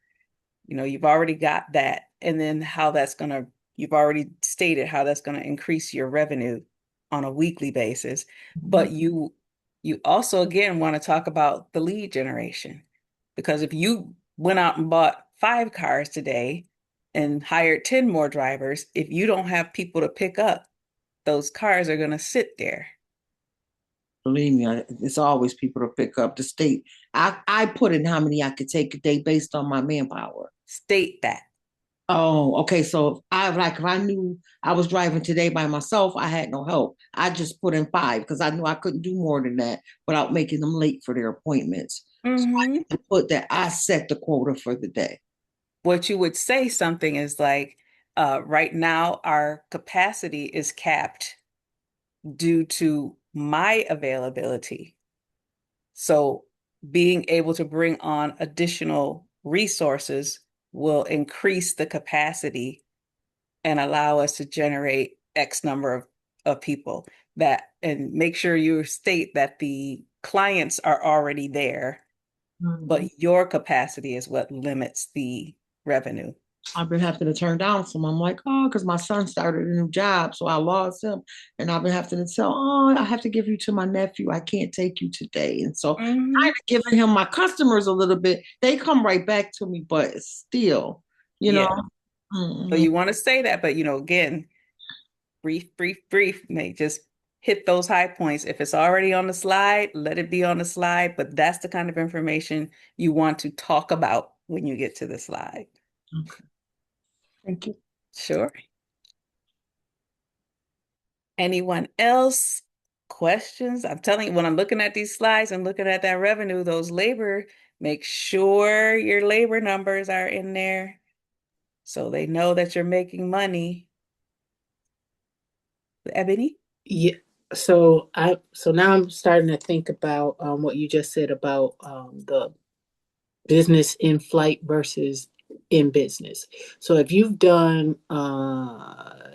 You've already got that, and then you've already stated how that's going to increase your revenue on a weekly basis. But you also again want to talk about the lead generation, because if you went out and bought 5 cars today and hired 10 more drivers, if you don't have people to pick up, those cars are going to sit there. Believe me, it's always people to pick up. The state, I put in how many I could take a day based on my manpower. State that. Oh, okay. So if I knew I was driving today by myself, I had no help. I just put in 5 because I knew I couldn't do more than that without making them late for their appointments. So I put that I set the quota for the day. What you would say something is like, right now our capacity is capped due to my availability. So being able to bring on additional resources will increase the capacity and allow us to generate X number of people, and make sure you state that the clients are already there, but your capacity is what limits the revenue. I've been having to turn down some. I'm like, oh, because my son started a new job, so I lost him, and I've been having to tell, oh, I have to give you to my nephew. I can't take you today, and so kind of giving him my customers a little bit. They come right back to me, but still, Yeah. So you want to say that, but again, brief, just hit those high points. If it's already on the slide, let it be on the slide, but that's the kind of information you want to talk about when you get to the slide. Okay. Thank you. Sure. Anyone else? Questions? I'm telling you, when I'm looking at these slides and looking at that revenue, make sure your labor numbers are in there so they know that you're making money. Ebony? Yeah. So now I'm starting to think about what you just said about the business in flight versus in business. So if you've done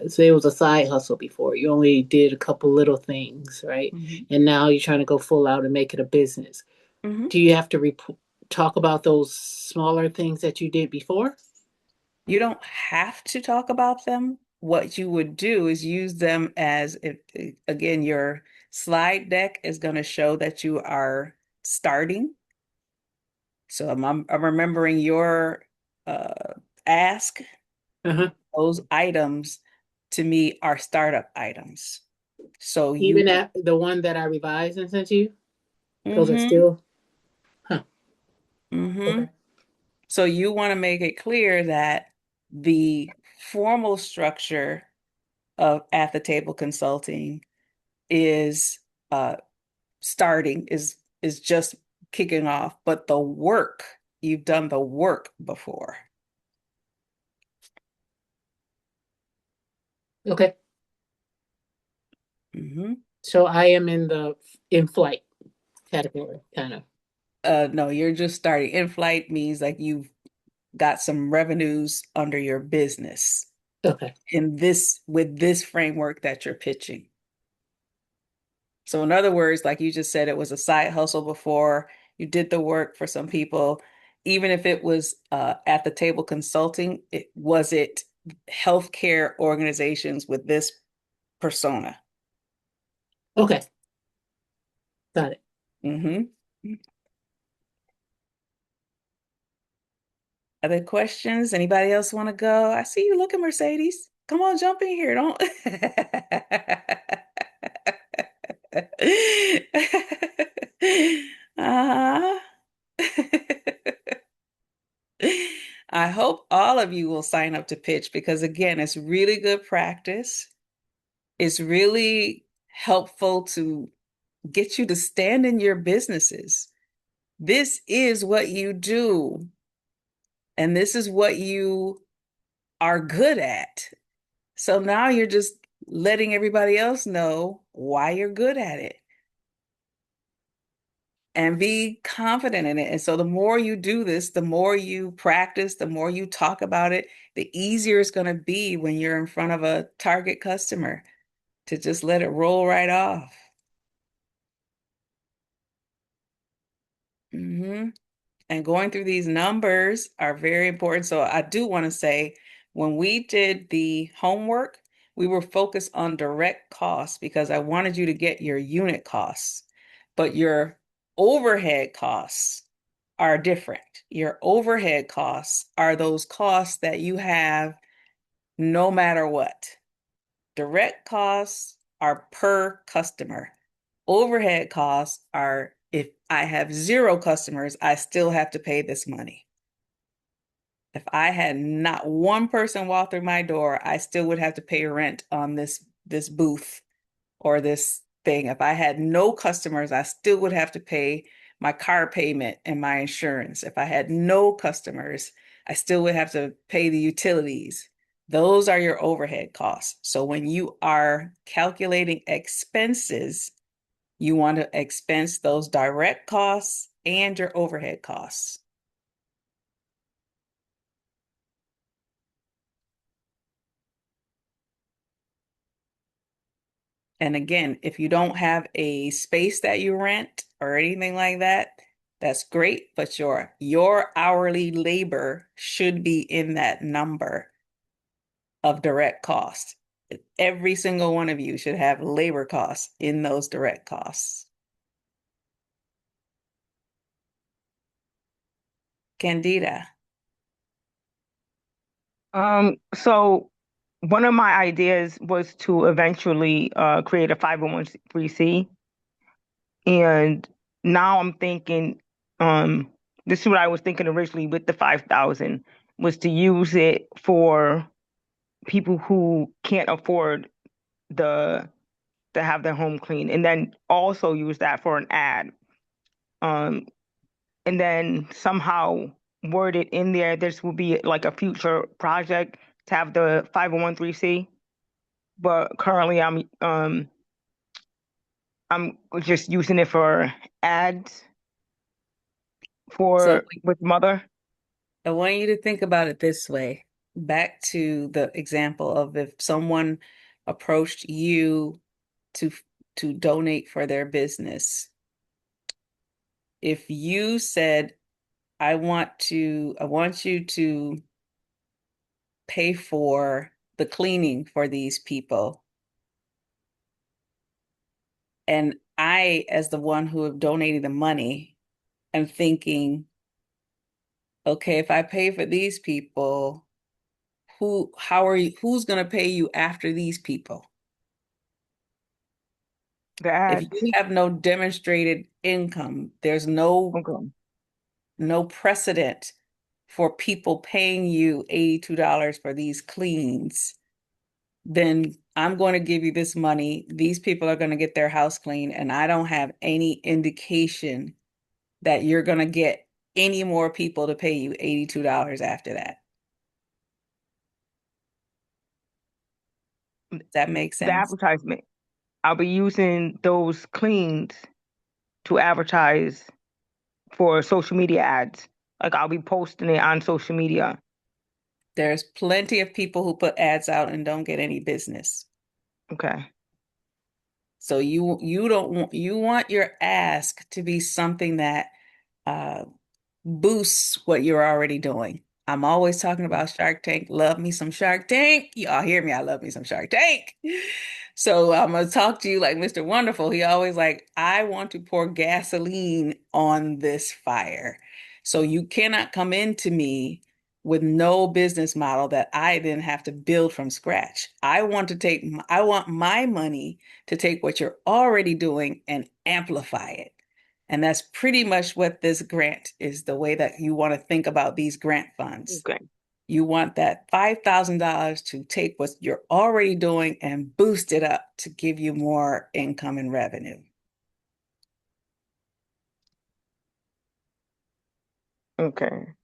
say it was a side hustle before, you only did a couple little things, right? And now you're trying to go full out and make it a business. Do you have to talk about those smaller things that you did before? You don't have to talk about them. What you would do is use them as, again, your slide deck is going to show that you are starting. So I'm remembering your ask. Those items to me are startup items. So Even at the one that I revised and sent you, those are mm-hmm, still, huh? mm-hmm. Okay. So you want to make it clear that the formal structure of at the table consulting is starting, is just kicking off, but the work, you've done the work before. Okay. Mm-hmm. So I am in the in flight category, kind of. No, you're just starting. In flight means like you've got some revenues under your business Okay. with this framework that you're pitching. So in other words, like you just said, it was a side hustle before. You did the work for some people. Even if it was at the table consulting, was it healthcare organizations with this persona? Okay. Got it. Mm-hmm. Other questions? Anybody else want to go? I see you looking, Mercedes. Come on, jump in here. Don't. uh I hope all of you will sign up to pitch because, again, it's really good practice. It's really helpful to get you to stand in your businesses. This is what you do, and this is what you are good at. So now you're just letting everybody else know why you're good at it and be confident in it. And so the more you do this, the more you practice, the more you talk about it, the easier it's going to be when you're in front of a target customer to just let it roll right off. Mm-hmm. And going through these numbers are very important. So I do want to say, when we did the homework, we were focused on direct costs because I wanted you to get your unit costs, but your overhead costs are different. Your overhead costs are those costs that you have no matter what. Direct costs are per customer. Overhead costs are if I have 0 customers, I still have to pay this money. If I had not one person walk through my door, I still would have to pay rent on this booth or this thing. If I had no customers, I still would have to pay my car payment and my insurance. If I had no customers, I still would have to pay the utilities. Those are your overhead costs. So when you are calculating expenses, you want to expense those direct costs and your overhead costs. And again, if you don't have a space that you rent or anything like that, that's great, but your hourly labor should be in that number of direct costs. Every single one of you should have labor costs in those direct costs. Candida. So one of my ideas was to eventually create a 501c, and now I'm thinking, this is what I was thinking originally with the 5,000 was to use it for people who can't afford the to have their home clean, and then also use that for an ad, um, and then somehow word it in there. This will be like a future project to have the 501c, but currently I'm just using it for ads So for with mother. I want you to think about it this way. Back to the example of if someone approached you to donate for their business. If you said, I want you to pay for the cleaning for these people. And I, as the one who have donated the money, am thinking, okay, if I pay for these people, who's going to pay you after these people? The If ads. you have no demonstrated income, there's no precedent for people paying you $82 for these cleans, then I'm going to give you this money. These people are going to get their house clean, and I don't have any indication that you're going to get any more people to pay you $82 after that. Does that make The sense? advertisement. I'll be using those cleans to advertise for social media ads. Like I'll be posting it on social media. There's plenty of people who put ads out and don't get any business. Okay. So you want your ask to be something that boosts what you're already doing. I'm always talking about Shark Tank. Love me some Shark Tank. Y'all hear me? I love me some Shark Tank. So I'm gonna talk to you like Mr. Wonderful. He always like, I want to pour gasoline on this fire. So you cannot come into me with no business model that I then have to build from scratch. I want my money to take what you're already doing and amplify it. And that's pretty much what this grant is, the way that you want to think about these grant funds. Okay. You want that $5,000 to take what you're already doing and boost it up to give you more income and revenue. Okay.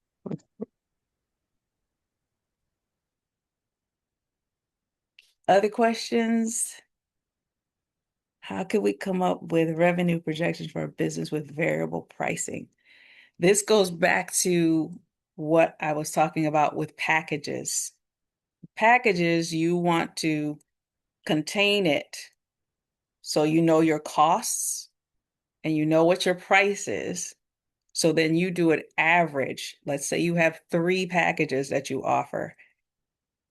Other questions? How could we come up with revenue projections for a business with variable pricing? This goes back to what I was talking about with packages. Packages, you want to contain it so you know your costs and you know what your price is. So then you do it average. Let's say you have 3 packages that you offer.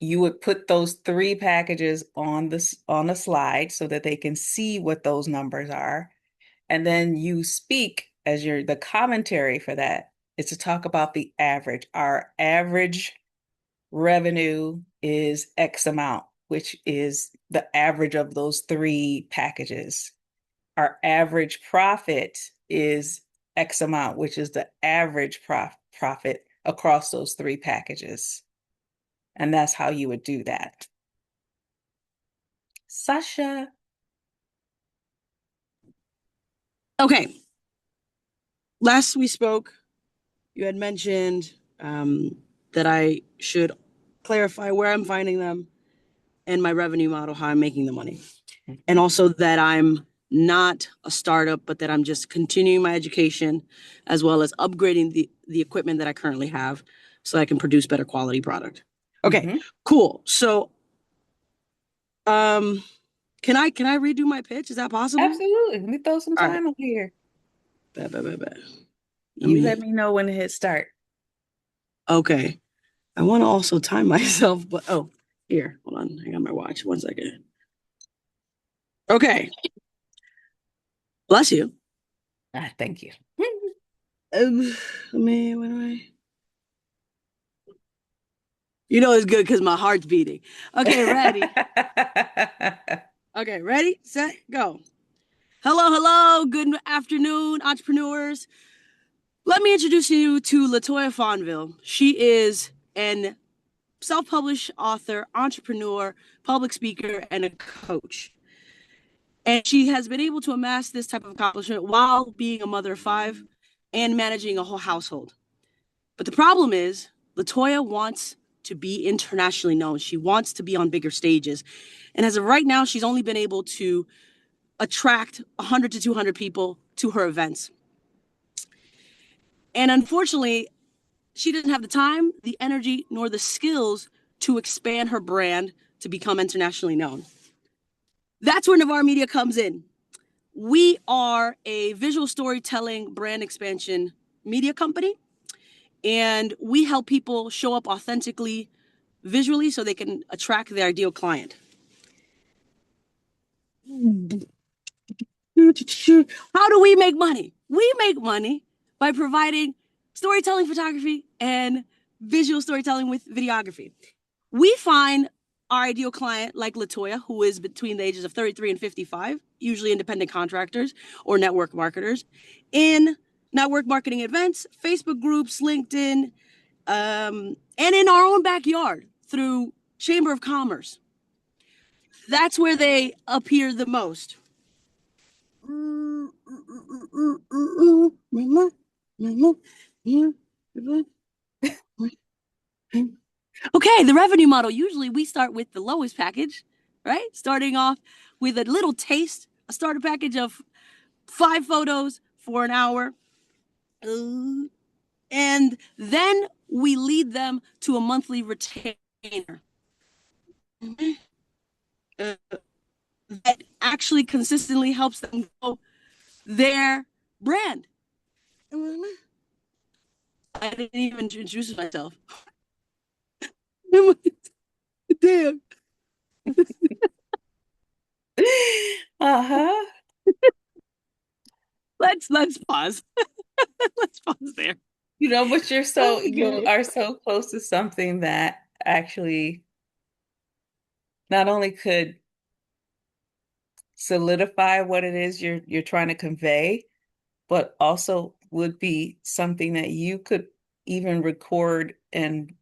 You would put those 3 packages on a slide so that they can see what those numbers are. And then you speak as the commentary for that is to talk about the average. Our average revenue is X amount, which is the average of those 3 packages. Our average profit is X amount, which is the average profit across those 3 packages. And that's how you would do that. Sasha. Okay. Last we spoke, you had mentioned that I should clarify where I'm finding them and my revenue model, how I'm making the money. And also that I'm not a startup, but that I'm just continuing my education as well as upgrading the equipment that I currently have so I can produce better quality product. Okay, cool. So can I redo my pitch? Is that possible? Absolutely. Let me throw some time over here. Let me know when to hit start. Okay. I want to also time myself, but here, hold on. I got my watch. 1 second. Okay. Bless you. Thank you. What do I? You know it's good because my heart's beating. Okay, ready. Okay, ready, set, go. Hello. Good afternoon, entrepreneurs. Let me introduce you to Latoya Fonville. She is an self-published author, entrepreneur, public speaker, and a coach. And she has been able to amass this type of accomplishment while being a mother of 5 and managing a whole household. But the problem is, Latoya wants to be internationally known. She wants to be on bigger stages. And as of right now, she's only been able to attract 100 to 200 people to her events. And unfortunately, she doesn't have the time, the energy, nor the skills to expand her brand to become internationally known. That's where Navarre Media comes in. We are a visual storytelling brand expansion media company, and we help people show up authentically, visually, so they can attract their ideal client. How do we make money? We make money by providing storytelling photography and visual storytelling with videography. we find our ideal client, like Latoya, who is between the ages of 33 and 55, usually independent contractors or network marketers, in network marketing events, Facebook groups, LinkedIn, and in our own backyard through Chamber of Commerce. That's where they appear the most. Okay, the revenue model. Usually we start with the lowest package, right? Starting off with a little taste, a starter package of 5 photos for an hour. And then we lead them to a monthly retainer that actually consistently helps them grow their brand. I didn't even introduce myself. Damn. Uh-huh. Let's pause. Let's pause there. You know, but you Okay. are so close to something that actually not only could solidify what it is you're trying to convey, but also would be something that you could even record and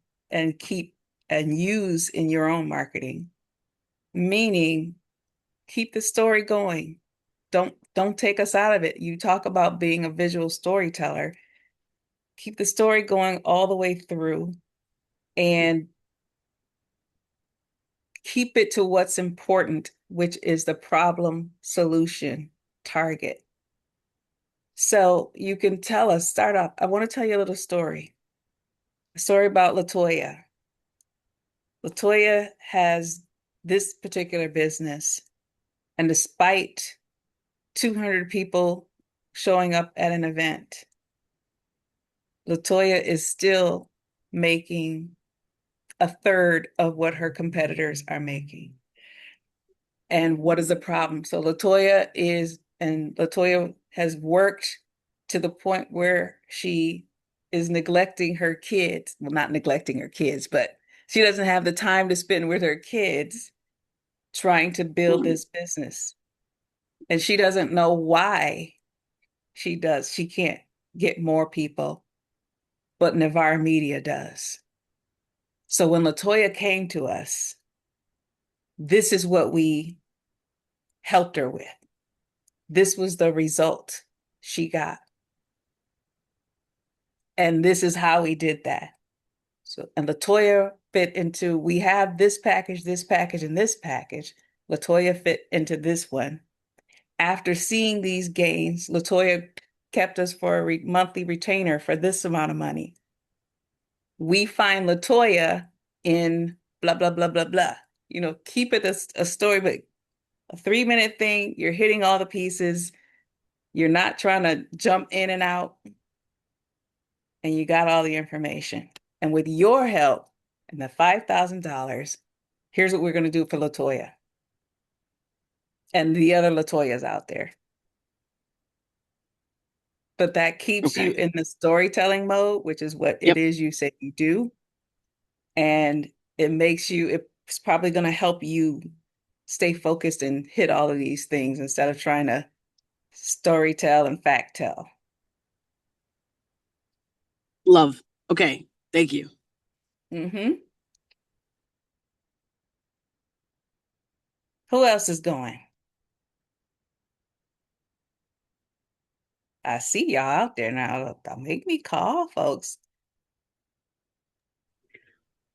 keep and use in your own marketing. Meaning, keep the story going. Don't take us out of it. You talk about being a visual storyteller. Keep the story going all the way through and keep it to what's important, which is the problem solution target. So you can tell us, start off. I want to tell you a little story. A story about Latoya. Latoya has this particular business, and despite 200 people showing up at an event, Latoya is still making a third of what her competitors are making. And what is the problem? So Latoya has worked to the point where she is neglecting her kids. Well, not neglecting her kids, but she doesn't have the time to spend with her kids trying to build this business. And she doesn't know why she does. She can't get more people, but Navarre Media does. So when Latoya came to us, this is what we helped her with. This was the result she got. And this is how we did that. So, and Latoya fit into, we have this package, and this package. Latoya fit into this one. After seeing these gains, Latoya kept us for a monthly retainer for this amount of money. We find Latoya in blah, blah, blah, blah, blah. You know, keep it a story, but a 3-minute thing, you're hitting all the pieces. You're not trying to jump in and out, and you got all the information. And with your help and the $5,000, here's what we're going to do for Latoya and the other Latoyas out there. But that keeps you in the storytelling mode, which is what it is you say you do. And it's probably going to help you stay focused and hit all of these things instead of trying to story tell and fact tell. Love. Okay. Thank you. Mm-hmm. Who else is going? I see y'all out there now. Don't make me call, folks.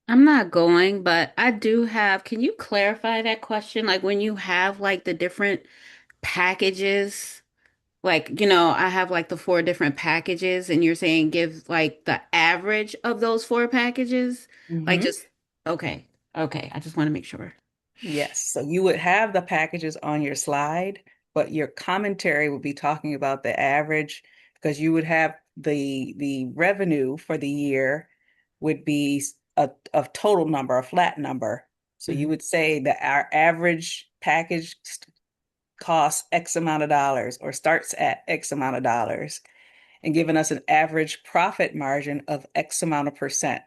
I'm not going, but I do have, can you clarify that question? Like when you have like the different packages, like, I have like the 4 different packages and you're saying give like the average of those 4 packages? Like just, okay. Okay. I just want to make sure. Yes. So you would have the packages on your slide, but your commentary would be talking about the average because you would have the revenue for the year would be a total number, a flat number. So you would say that our average package costs X amount of dollars or starts at X amount of dollars and giving us an average profit margin of X amount of percent.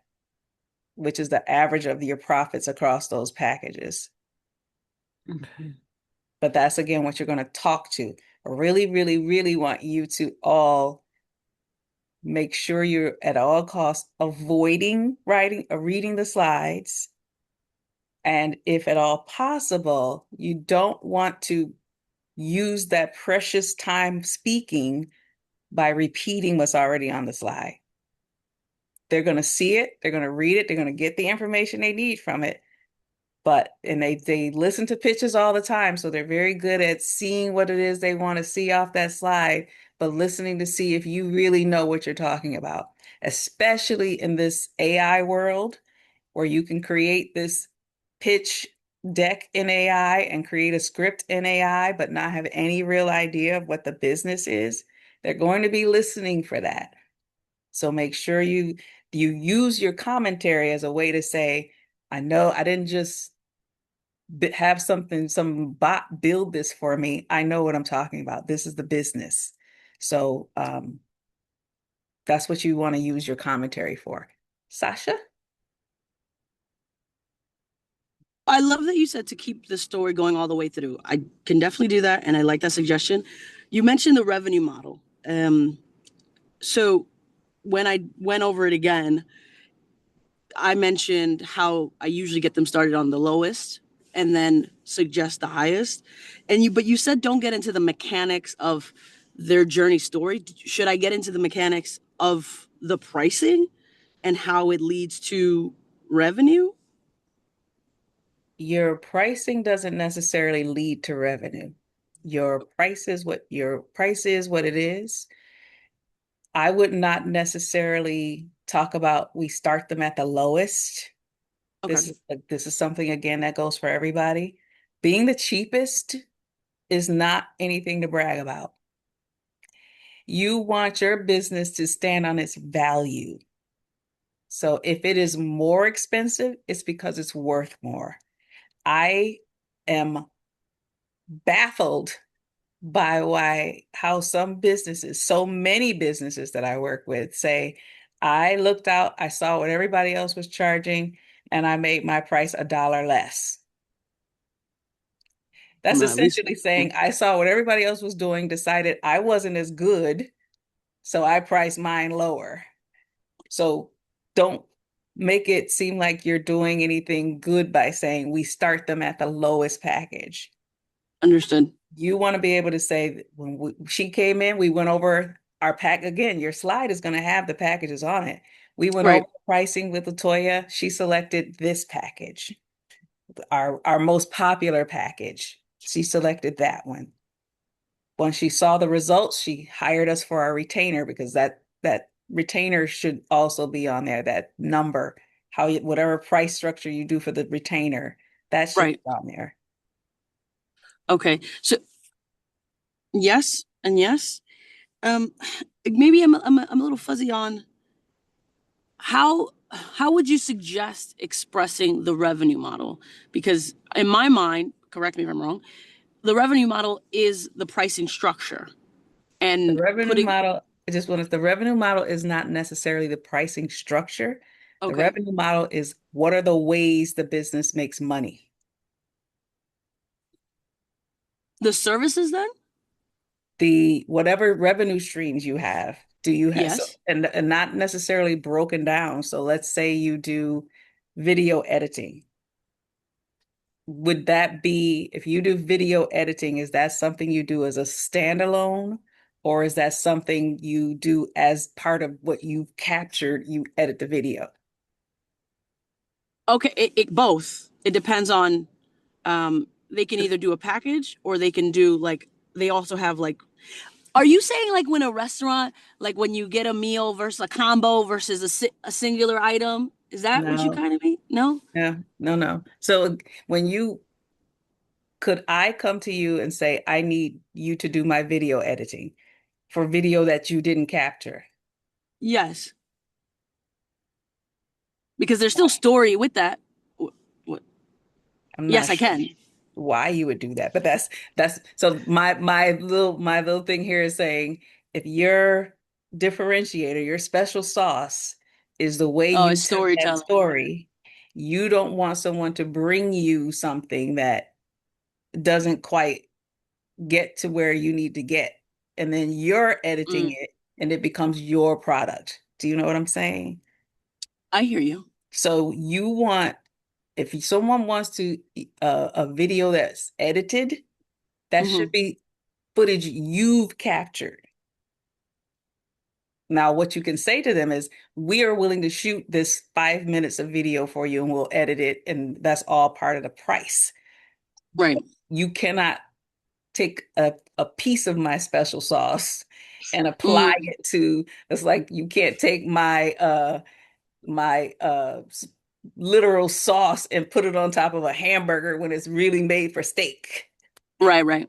which is the average of your profits across those packages. Okay. But that's again what you're going to talk to. I really, really, really want you to all make sure you're at all costs avoiding writing or reading the slides. And if at all possible, you don't want to use that precious time speaking by repeating what's already on the slide. They're going to see it, they're going to read it, they're going to get the information they need from it. And they listen to pitches all the time, so they're very good at seeing what it is they want to see off that slide, but listening to see if you really know what you're talking about, especially in this AI world where you can create this pitch deck in AI and create a script in AI, but not have any real idea of what the business is. They're going to be listening for that. So make sure you use your commentary as a way to say, I know I didn't just have some bot build this for me. I know what I'm talking about. This is the business. So that's what you want to use your commentary for. Sasha? I love that you said to keep the story going all the way through. I can definitely do that, and I like that suggestion. You mentioned the revenue model. So when I went over it again, I mentioned how I usually get them started on the lowest and then suggest the highest. But you said don't get into the mechanics of their journey story. Should I get into the mechanics of the pricing and how it leads to revenue? Your pricing doesn't necessarily lead to revenue. Your price is what it is. I would not necessarily talk about we start them at the lowest. Okay. This is something again that goes for everybody. Being the cheapest is not anything to brag about. You want your business to stand on its value. So if it is more expensive, it's because it's worth more. I am baffled by how some businesses, so many businesses that I work with say, I looked out, I saw what everybody else was charging, and I made my price $1 less. That's essentially saying I saw what everybody else was doing, decided I wasn't as good, so I priced mine lower. So don't make it seem like you're doing anything good by saying we start them at the lowest package. Understood. You want to be able to say, when she came in, we went over our pack. Again, your slide is going to have the packages on it. We went over pricing with Latoya. She selected this package, our most popular package. She selected that one. When she saw the results, she hired us for our retainer, because that retainer should also be on there, that number, whatever price structure you do for the retainer, that should be on there. Okay. So yes and yes. Maybe I'm a little fuzzy on how would you suggest expressing the revenue model? Because in my mind, correct me if I'm wrong, the revenue model is the pricing structure. And the revenue model is not necessarily the pricing structure. The revenue model is what are the ways the business makes money. The services then? Whatever revenue streams you have, do you have? Yes. And not necessarily broken down. So let's say you do video editing. Would that be, if you do video editing, is that something you do as a standalone, or is that something you do as part of what you've captured, you edit the video? Okay, it both. It depends on, they can either do a package or they can do they also have are you saying when a restaurant, when you get a meal versus a combo versus a singular item? Is that what you kind of mean? No? Yeah, no. So could I come to you and say, I need you to do my video editing for video that you didn't capture? Yes. Because there's still story with that. Yes, I can. Why you would do that, but that's so my little thing here is saying, if your differentiator, your special sauce is the way you tell that story, You don't want someone to bring you something that doesn't quite get to where you need to get. And then you're editing it and it becomes your product. Do you know what I'm saying? I hear you. So you want, if someone wants to a video that's edited, that should be footage you've captured. Now, what you can say to them is, we are willing to shoot this 5 minutes of video for you and we'll edit it. And that's all part of the price. Right. You cannot take a piece of my special sauce and apply it to, it's like you can't take my literal sauce and put it on top of a hamburger when it's really made for steak. Right.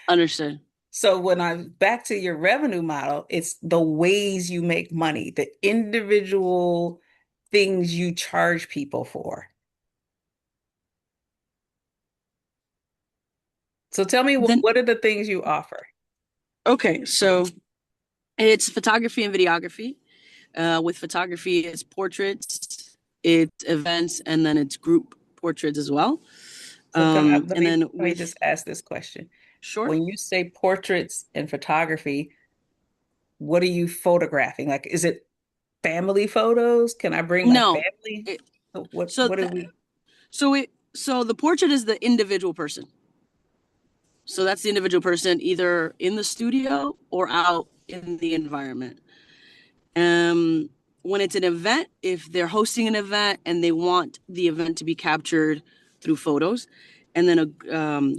Understood. So when I'm back to your revenue model, it's the ways you make money, the individual things you charge people for. So tell me, what are the things you offer? Okay, so it's photography and videography. With photography, it's portraits, it's events, and then it's group portraits as well. So let me just ask this question. Sure. When you say portraits and photography, what are you photographing? Like, is it family photos? Can I bring my family? So the portrait is the individual person. So that's the individual person either in the studio or out in the environment. When it's an event, if they're hosting an event and they want the event to be captured through photos, and then a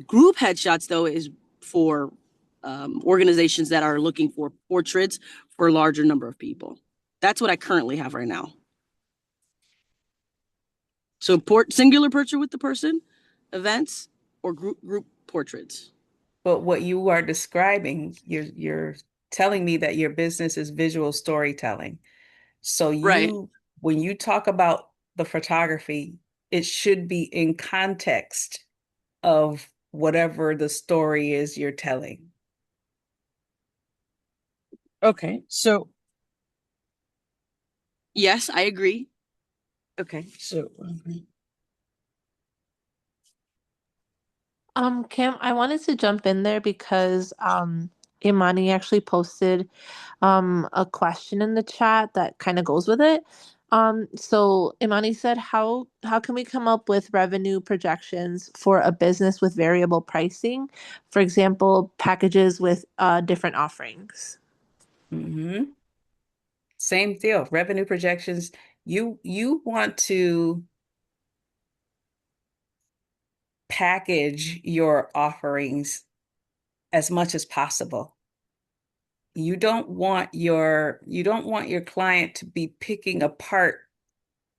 group headshots though is for organizations that are looking for portraits for a larger number of people. That's what I currently have right now. So singular portrait with the person, events, or group portraits. But what you are describing, you're telling me that your business is visual storytelling. So when you talk about the photography, it should be in context of whatever the story is you're telling. Okay, so yes, I agree. Okay, so Kim, I wanted to jump in there because Imani actually posted a question in the chat that kind of goes with it. So Imani said, how can we come up with revenue projections for a business with variable pricing? For example, packages with different offerings. Same deal. Revenue projections. You want to package your offerings as much as possible. You don't want your client to be picking apart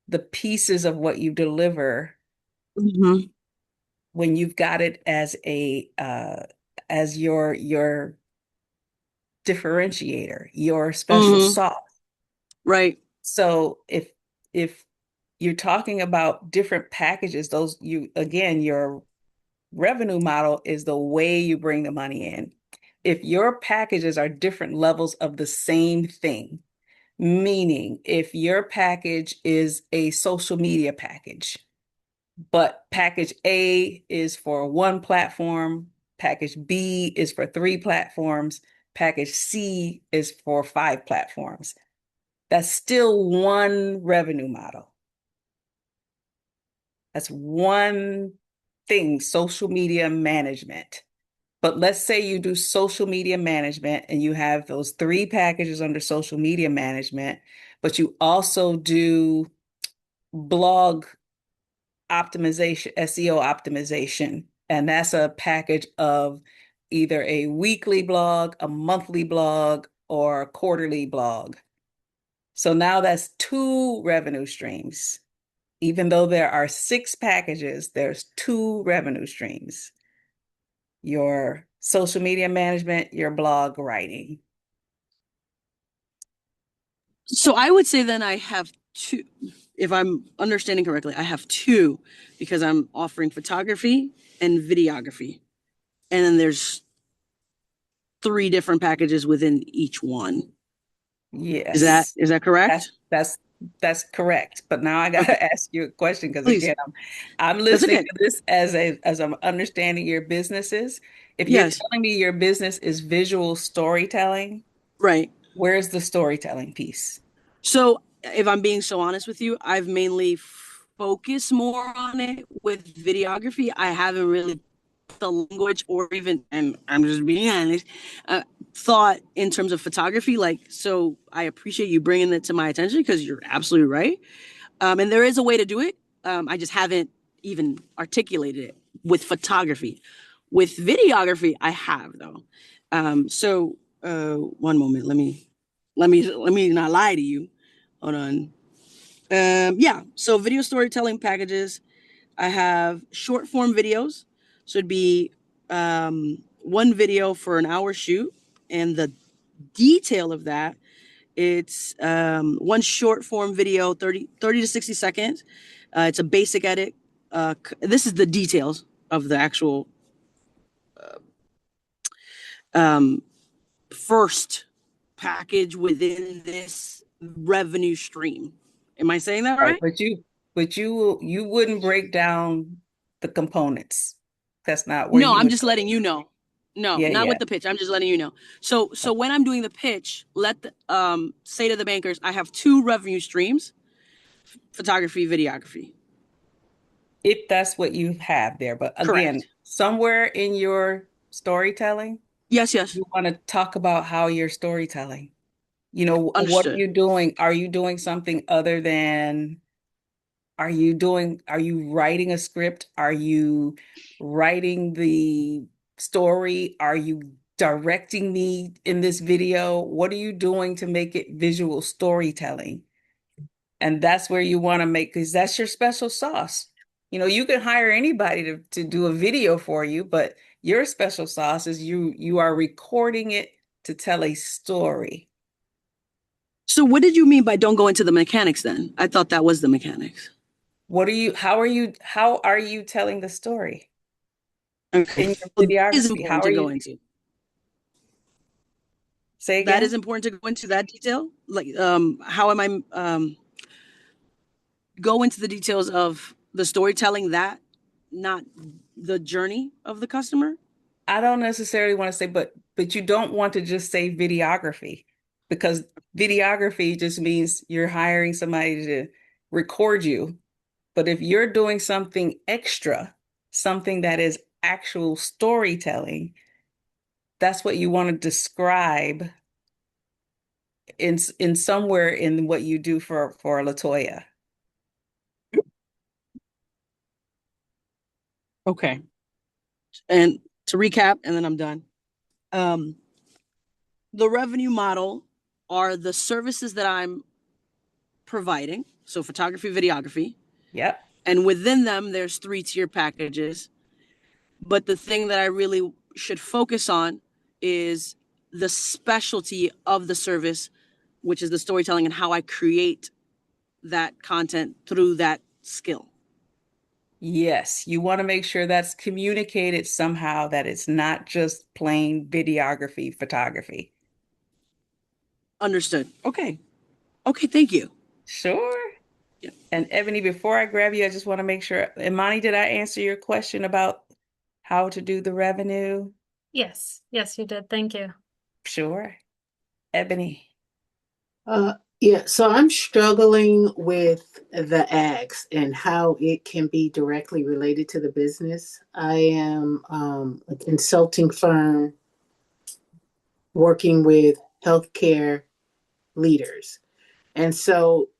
the pieces of what you deliver when you've got it as as your differentiator, your special sauce. Right. So if you're talking about different packages, your revenue model is the way you bring the money in. If your packages are different levels of the same thing, meaning if your package is a social media package, but package A is for one platform, package B is for 3 platforms, package C is for 5 platforms, that's still one revenue model. That's one thing, social media management. But let's say you do social media management and you have those 3 packages under social media management, but you also do blog optimization, SEO optimization. And that's a package of either a weekly blog, a monthly blog, or a quarterly blog. So now that's 2 revenue streams. Even though there are 6 packages, there's 2 revenue streams. Your social media management, your blog writing. So I would say then I have 2, if I'm understanding correctly, I have 2 because I'm offering photography and videography. And then there's 3 different packages within each one. Yes. Is that correct? That's That's correct. But now I Okay, gotta ask you a question because please. again, I'm That's listening okay. to this as I'm understanding your businesses. If you're Yes, telling me your business is visual storytelling, right. where's the storytelling piece? So, if I'm being so honest with you, I've mainly focused more on it with videography. I haven't really the language or even, and I'm just being honest, uh, thought in terms of photography. Like, so I appreciate you bringing it to my attention because you're absolutely right. And there is a way to do it. I just haven't even articulated it with photography. With videography, I have though. One moment. Let me not lie to you. Hold on. Yeah. So video storytelling packages. I have short form videos. So it'd be one video for an hour shoot, and the detail of that, it's one short form video, 30 to 60 seconds. It's a basic edit. This is the details of the actual um, first package within this revenue stream. Am I saying that Right. right? But you wouldn't break down the components. That's not where No, you I'm would just letting you know. No, yeah, not yeah. with the pitch. I'm just letting you know. So when I'm doing the pitch, let the, say to the bankers, I have two revenue streams: photography, videography. If that's what you have there. But again, Correct. somewhere in your storytelling, Yes, yes. you want to talk about how you're storytelling. What are Understood. you doing? Are you doing something other than are you writing a script? Are you writing the story? Are you directing me in this video? What are you doing to make it visual storytelling? And that's where you want to make, because that's your special sauce. You can hire anybody to do a video for you, but your special sauce is you are recording it to tell a story. So what did you mean by don't go into the mechanics then? I thought that was the mechanics. How are you telling the story Okay. in your Well, that is videography? important How to are go you into. say That is again? important to go into that detail. Like, how am I go into the details of the storytelling that, not the journey of the customer? I don't necessarily want to say, but you don't want to just say videography, because videography just means you're hiring somebody to record you. But if you're doing something extra, something that is actual storytelling, that's what you want to describe in somewhere in what you do for Latoya. Okay. And to recap, and then I'm done. Um, the revenue model are the services that I'm providing. So photography, videography. Yep. And within them, there's 3-tier packages. But the thing that I really should focus on is the specialty of the service, which is the storytelling and how I create that content through that skill. Yes, you want to make sure that's communicated somehow, that it's not just plain videography, photography. Understood. Okay. Okay. Thank you. Sure. Yeah. And Ebony, before I grab you, I just want to make sure, Imani, did I answer your question about how to do the revenue? Yes, yes, you did. Thank you. Sure. Ebony. Yeah, so I'm struggling with the ads and how it can be directly related to the business. I am a consulting firm working with healthcare leaders. And so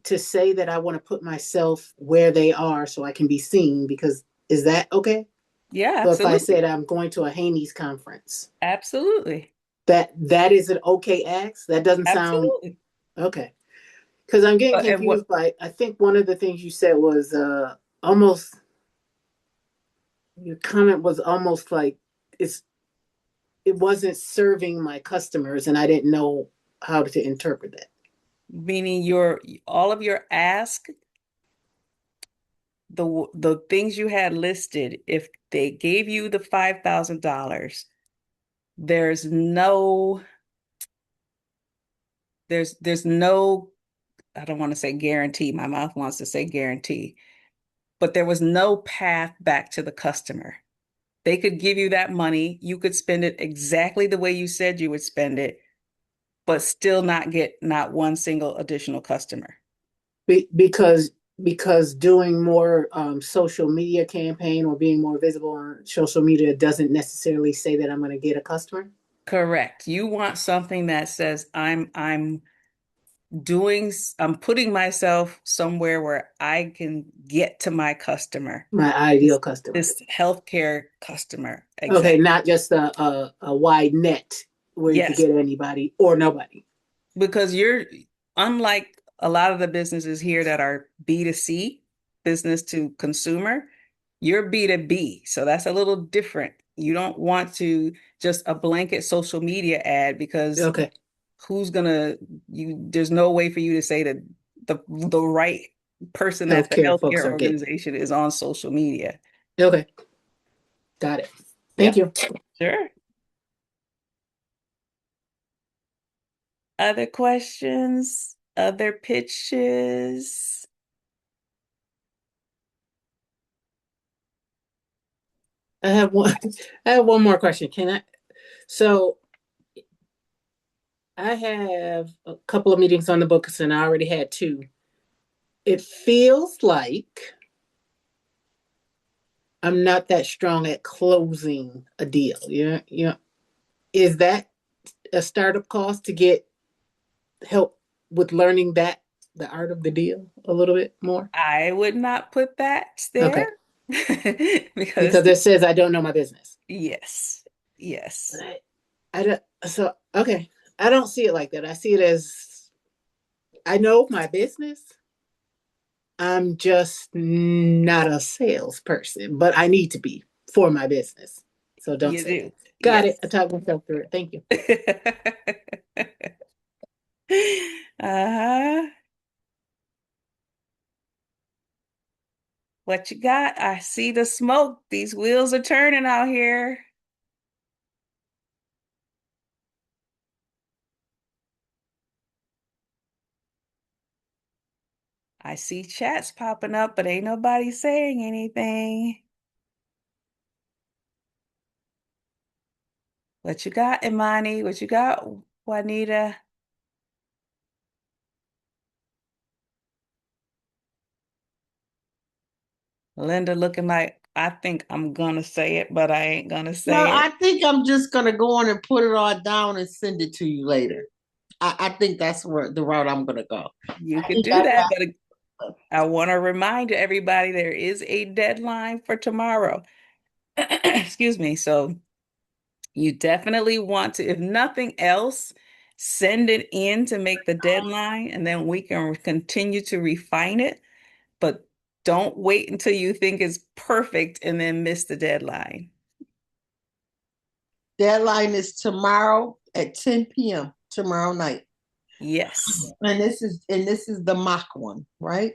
to say that I want to put myself where they are so I can be seen, because is that okay? Yeah, So if I said absolutely. I'm going to a Haney's conference, Absolutely. that is an okay ask? That doesn't sound Absolutely. okay. Because I'm getting And what confused by, I think one of the things you said was almost, your comment was almost like it's it wasn't serving my customers and I didn't know how to interpret that. meaning all of your ask, the things you had listed, if they gave you the $5,000, there's no there's no I don't want to say guarantee, my mouth wants to say guarantee, but there was no path back to the customer. They could give you that money, you could spend it exactly the way you said you would spend it, but still not get not one single additional customer. Because doing more social media campaign or being more visible on social media doesn't necessarily say that I'm going to get a customer. Correct. You want something that says I'm putting myself somewhere where I can get to my customer, My ideal customer. this healthcare customer. Okay, Exactly. not just a wide net where you could Yes, get anybody or nobody. because you're unlike a lot of the businesses here that are B2C, business to consumer, you're B2B. So that's a little different. You don't want to just a blanket social media ad because Okay. there's no way for you to say that the right person at the Healthcare folks healthcare are getting. organization is on social media. Okay. Got it. Thank you. Sure. Other questions? Other pitches? I have one more question. So I have a couple of meetings on the books and I already had two. It feels like I'm not that strong at closing a deal. Yeah. Is that a startup cost to get help with learning the art of the deal a little bit more? I would not put that Okay. there Because it says I don't know my business. yes. I don't, so okay. I don't see it like that. I see it as I know my business. I'm just not a salesperson, but I need to be for my business. So don't You say do. that. Got Yes. it. I talked myself through it. Thank you. Uh-huh. What you got? I see the smoke. These wheels are turning out here. I see chats popping up, but ain't nobody saying anything. What you got, Imani? What you got, Juanita? Linda looking like, I think I'm gonna say it, but I ain't gonna No, say I it. think I'm just gonna go on and put it all down and send it to you later. I think that's where the route I'm gonna go. You I could think do I that, got but I want to remind everybody there is a deadline for tomorrow. Excuse me. So you definitely want to, if nothing else, send it in to make the deadline, and then we can continue to refine it. But don't wait until you think it's perfect and then miss the deadline. deadline is tomorrow at 10 p.m. tomorrow night. Yes. And this is the mock one, right?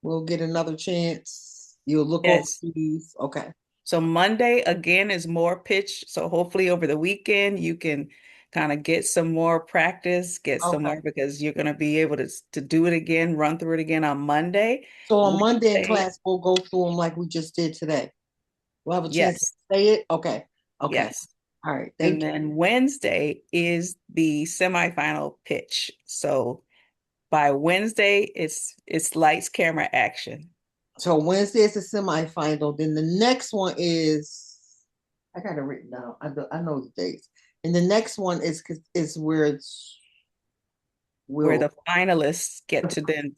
We'll get another chance. You'll look over Yes. these. Okay. So Monday again is more pitch. So hopefully over the weekend you can kind of get some more practice, get some Okay. more because you're going to be able to do it again, run through it again on Monday. So on Monday in Wednesday, class, we'll go through them like we just did today. We'll have a chance to yes, say it. Okay. Okay. yes. All right. And Thank you. then Wednesday is the semifinal pitch. So by Wednesday, it's lights, camera, action. So Wednesday is the semifinal. Then the next one is I got it written down. I know the dates. And the next one is where it's Where will the finalists get to then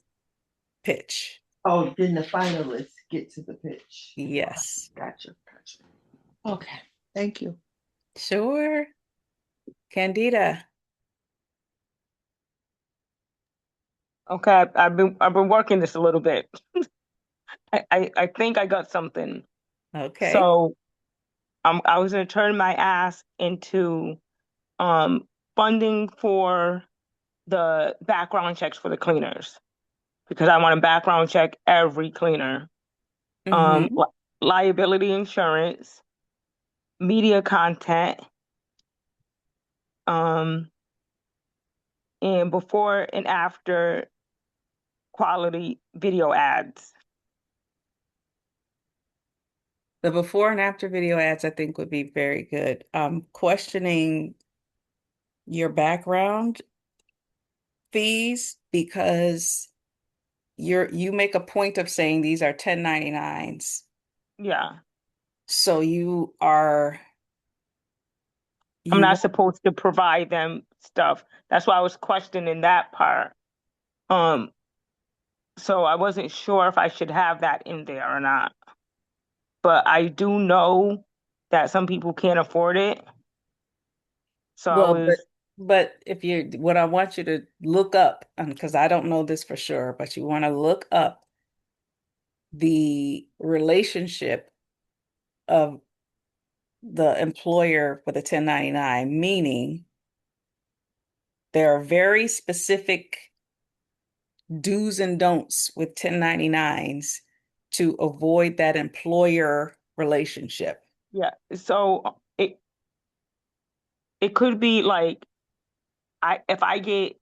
pitch. then the finalists get to the pitch. Yes. Gotcha. Okay. Thank you. Sure. Candida. Okay, I've been working this a little bit. I think I got something. Okay. So I was gonna turn my ass into funding for the background checks for the cleaners because I want to background check every cleaner. Mm-hmm. Liability insurance, media content, and before and after quality video ads. The before and after video ads, I think, would be very good. Questioning your background fees, because you make a point of saying these are 1099s. Yeah. So I'm not supposed to provide them stuff. That's why I was questioning that part. So I wasn't sure if I should have that in there or not. But I do know that some people can't afford it. So I Well, was, but what I want you to look up, because I don't know this for sure, but you want to look up the relationship of the employer with a 1099, meaning there are very specific do's and don'ts with 1099s to avoid that employer relationship. yeah. So it could be like if I get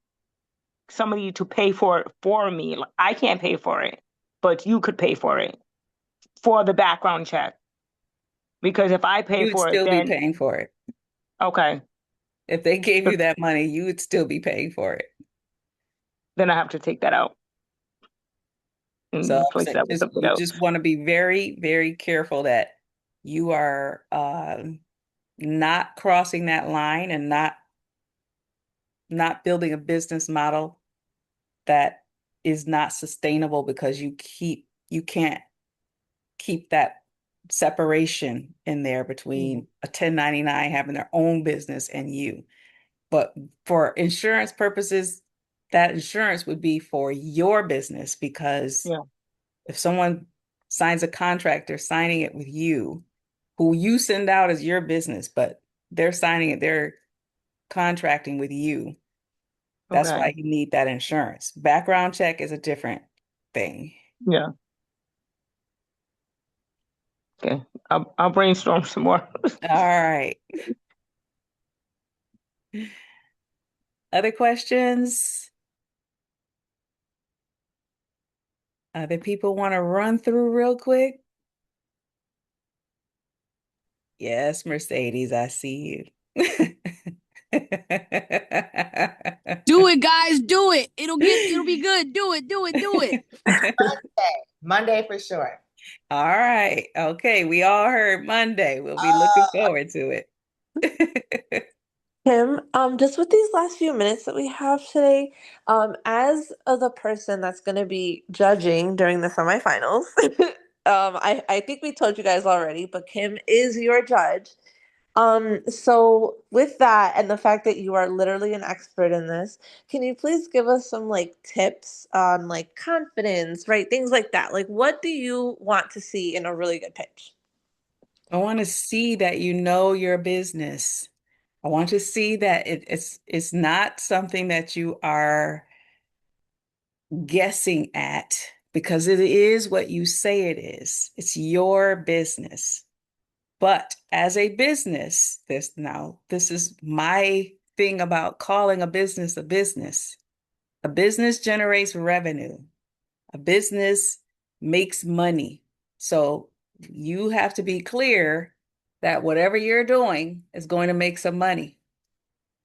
somebody to pay for it for me, like, I can't pay for it, but you could pay for it for the background check. Because if I pay You would for it, still be then paying for it. okay, If they gave you that money, you would still be paying for it. then I have to take that out So and I'm replace saying that with something you else. just want to be very, very careful that you are not crossing that line and not building a business model that is not sustainable, because you can't keep that separation in there between a 1099 having their own business and you. But for insurance purposes, that insurance would be for your business, because Yeah. if someone signs a contract, they're signing it with you, who you send out as your business, but they're signing it, they're contracting with you. That's why Okay. you need that insurance. Background check is a different thing. Yeah. Okay. I'll brainstorm some more. All right. Other questions? Other people want to run through real quick? Yes, Mercedes, I see you. Do it, guys. Do it. It'll be good. Do it. Do it. Do it. Monday for sure. All right. Okay. We all heard Monday. We'll be looking forward to it. Kim, just with these last few minutes that we have today, as the person that's going to be judging during the semifinals, I think we told you guys already, but Kim is your judge. So with that and the fact that you are literally an expert in this, can you please give us some like tips on like confidence, right? Things like that. Like, what do you want to see in a really good pitch? I want to see that you know your business. I want to see that it's not something that you are guessing at, because it is what you say it is. It's your business. But as a business, this is my thing about calling a business a business. A business generates revenue. A business makes money. So you have to be clear that whatever you're doing is going to make some money.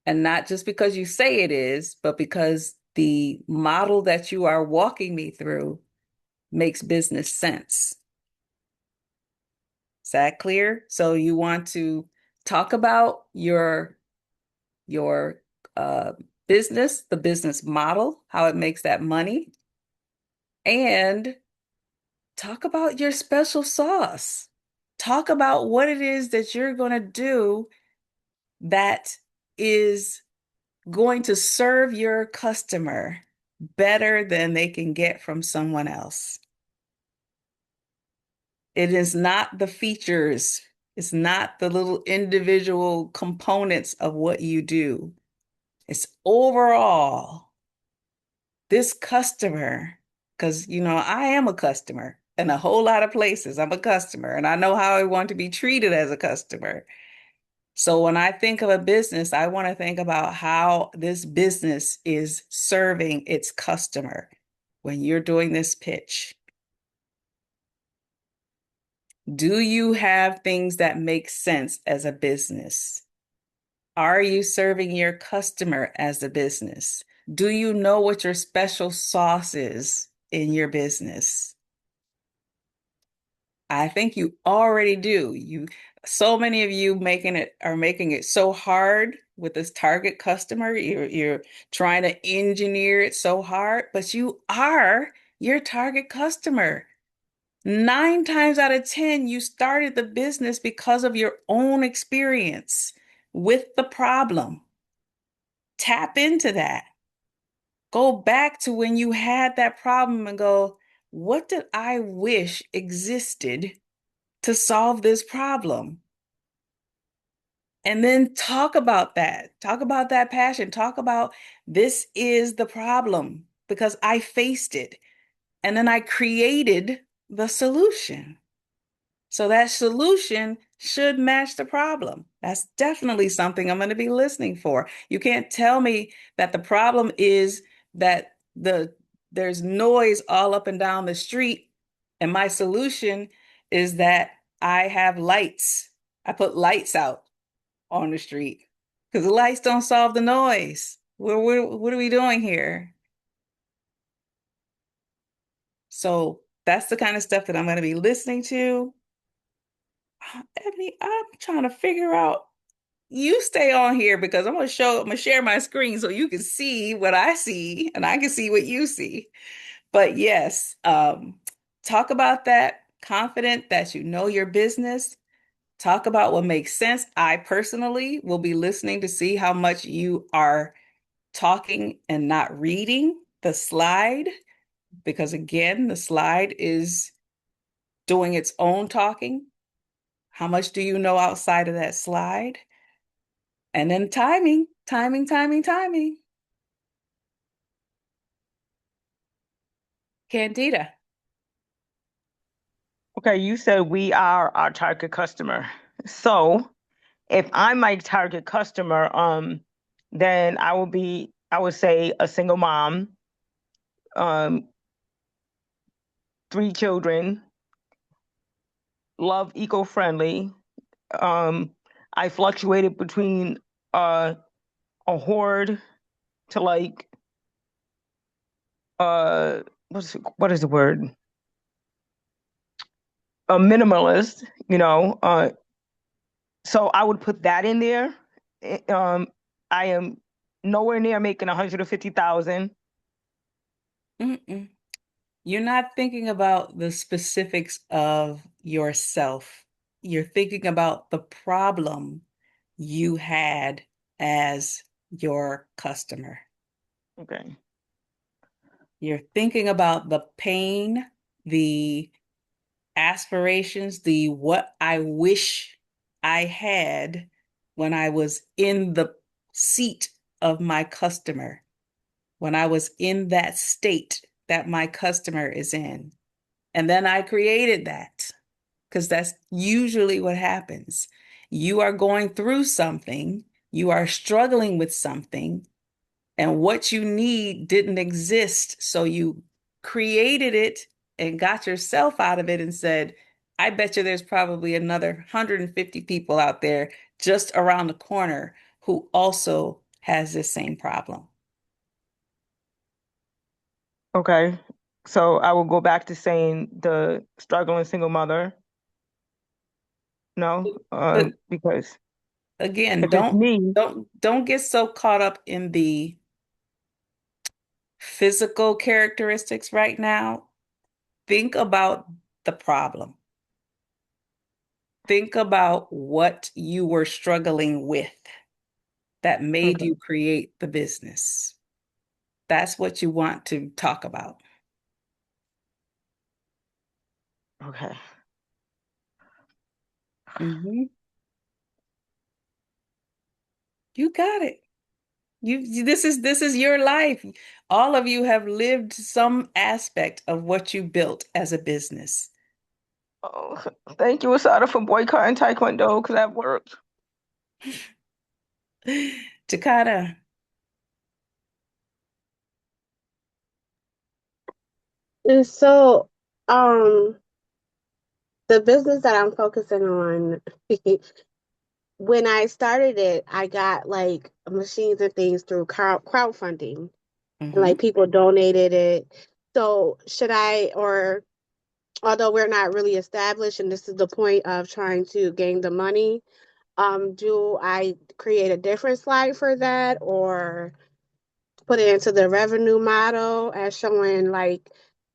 And not just because you say it is, but because the model that you are walking me through makes business sense. Is that clear? So you want to talk about your business, the business model, how it makes that money, and talk about your special sauce. Talk about what it is that you're going to do that is going to serve your customer better than they can get from someone else. It is not the features, it's not the little individual components of what you do. It's overall this customer, because I am a customer in a whole lot of places. I'm a customer and I know how I want to be treated as a customer. So when I think of a business, I want to think about how this business is serving its customer. when you're doing this pitch? Do you have things that make sense as a business? Are you serving your customer as a business? Do you know what your special sauce is in your business? I think you already do. So many of you are making it so hard with this target customer. You're trying to engineer it so hard, but you are your target customer. 9 times out of 10, you started the business because of your own experience with the problem. Tap into that. Go back to when you had that problem and go, what did I wish existed to solve this problem? And then talk about that. Talk about that passion. Talk about this is the problem because I faced it. And then I created the solution. So that solution should match the problem. That's definitely something I'm going to be listening for. You can't tell me that the problem is that there's noise all up and down the street, and my solution is that I have lights. I put lights out on the street because the lights don't solve the noise. What are we doing here? So that's the kind of stuff that I'm going to be listening to. Ebony, I'm trying to figure out. You stay on here because I'm gonna share my screen so you can see what I see and I can see what you see. But yes, talk about that. Confident that you know your business. Talk about what makes sense. I personally will be listening to see how much you are talking and not reading the slide, because again, the slide is doing its own talking. How much do you know outside of that slide? And then timing. Candida. Okay, you said we are our target customer. So if I'm my target customer, then I would say a single mom, 3 children, love eco-friendly. I fluctuated between a hoard to like what is the word? A minimalist, so I would put that in there. I am nowhere near making 150,000. You're not thinking about the specifics of yourself. You're thinking about the problem you had as your customer. Okay. You're thinking about the pain, the aspirations, the what I wish I had when I was in the seat of my customer, when I was in that state that my customer is in. And then I created that, because that's usually what happens. You are going through something, you are struggling with something, and what you need didn't exist. So you created it and got yourself out of it and said, I bet you there's probably another 150 people out there just around the corner who also has this same problem. Okay. So I will go back to saying the struggling single mother. No, because again, if it's me, don't get so caught up in the physical characteristics right now. Think about the problem. Think about what you were struggling with that made you create the business. That's what you want to talk about. Okay. You got it. This is your life. All of you have lived some aspect of what you built as a business. Oh, thank you, Asada, for boycotting Taekwondo, because that worked. Takada. And so, um, the business that I'm focusing on, when I started it, I got like machines and things through crowdfunding, and Mm-hmm. like people donated it. So, should I, or although we're not really established, and this is the point of trying to gain the money, do I create a different slide for that, or put it into the revenue model as showing like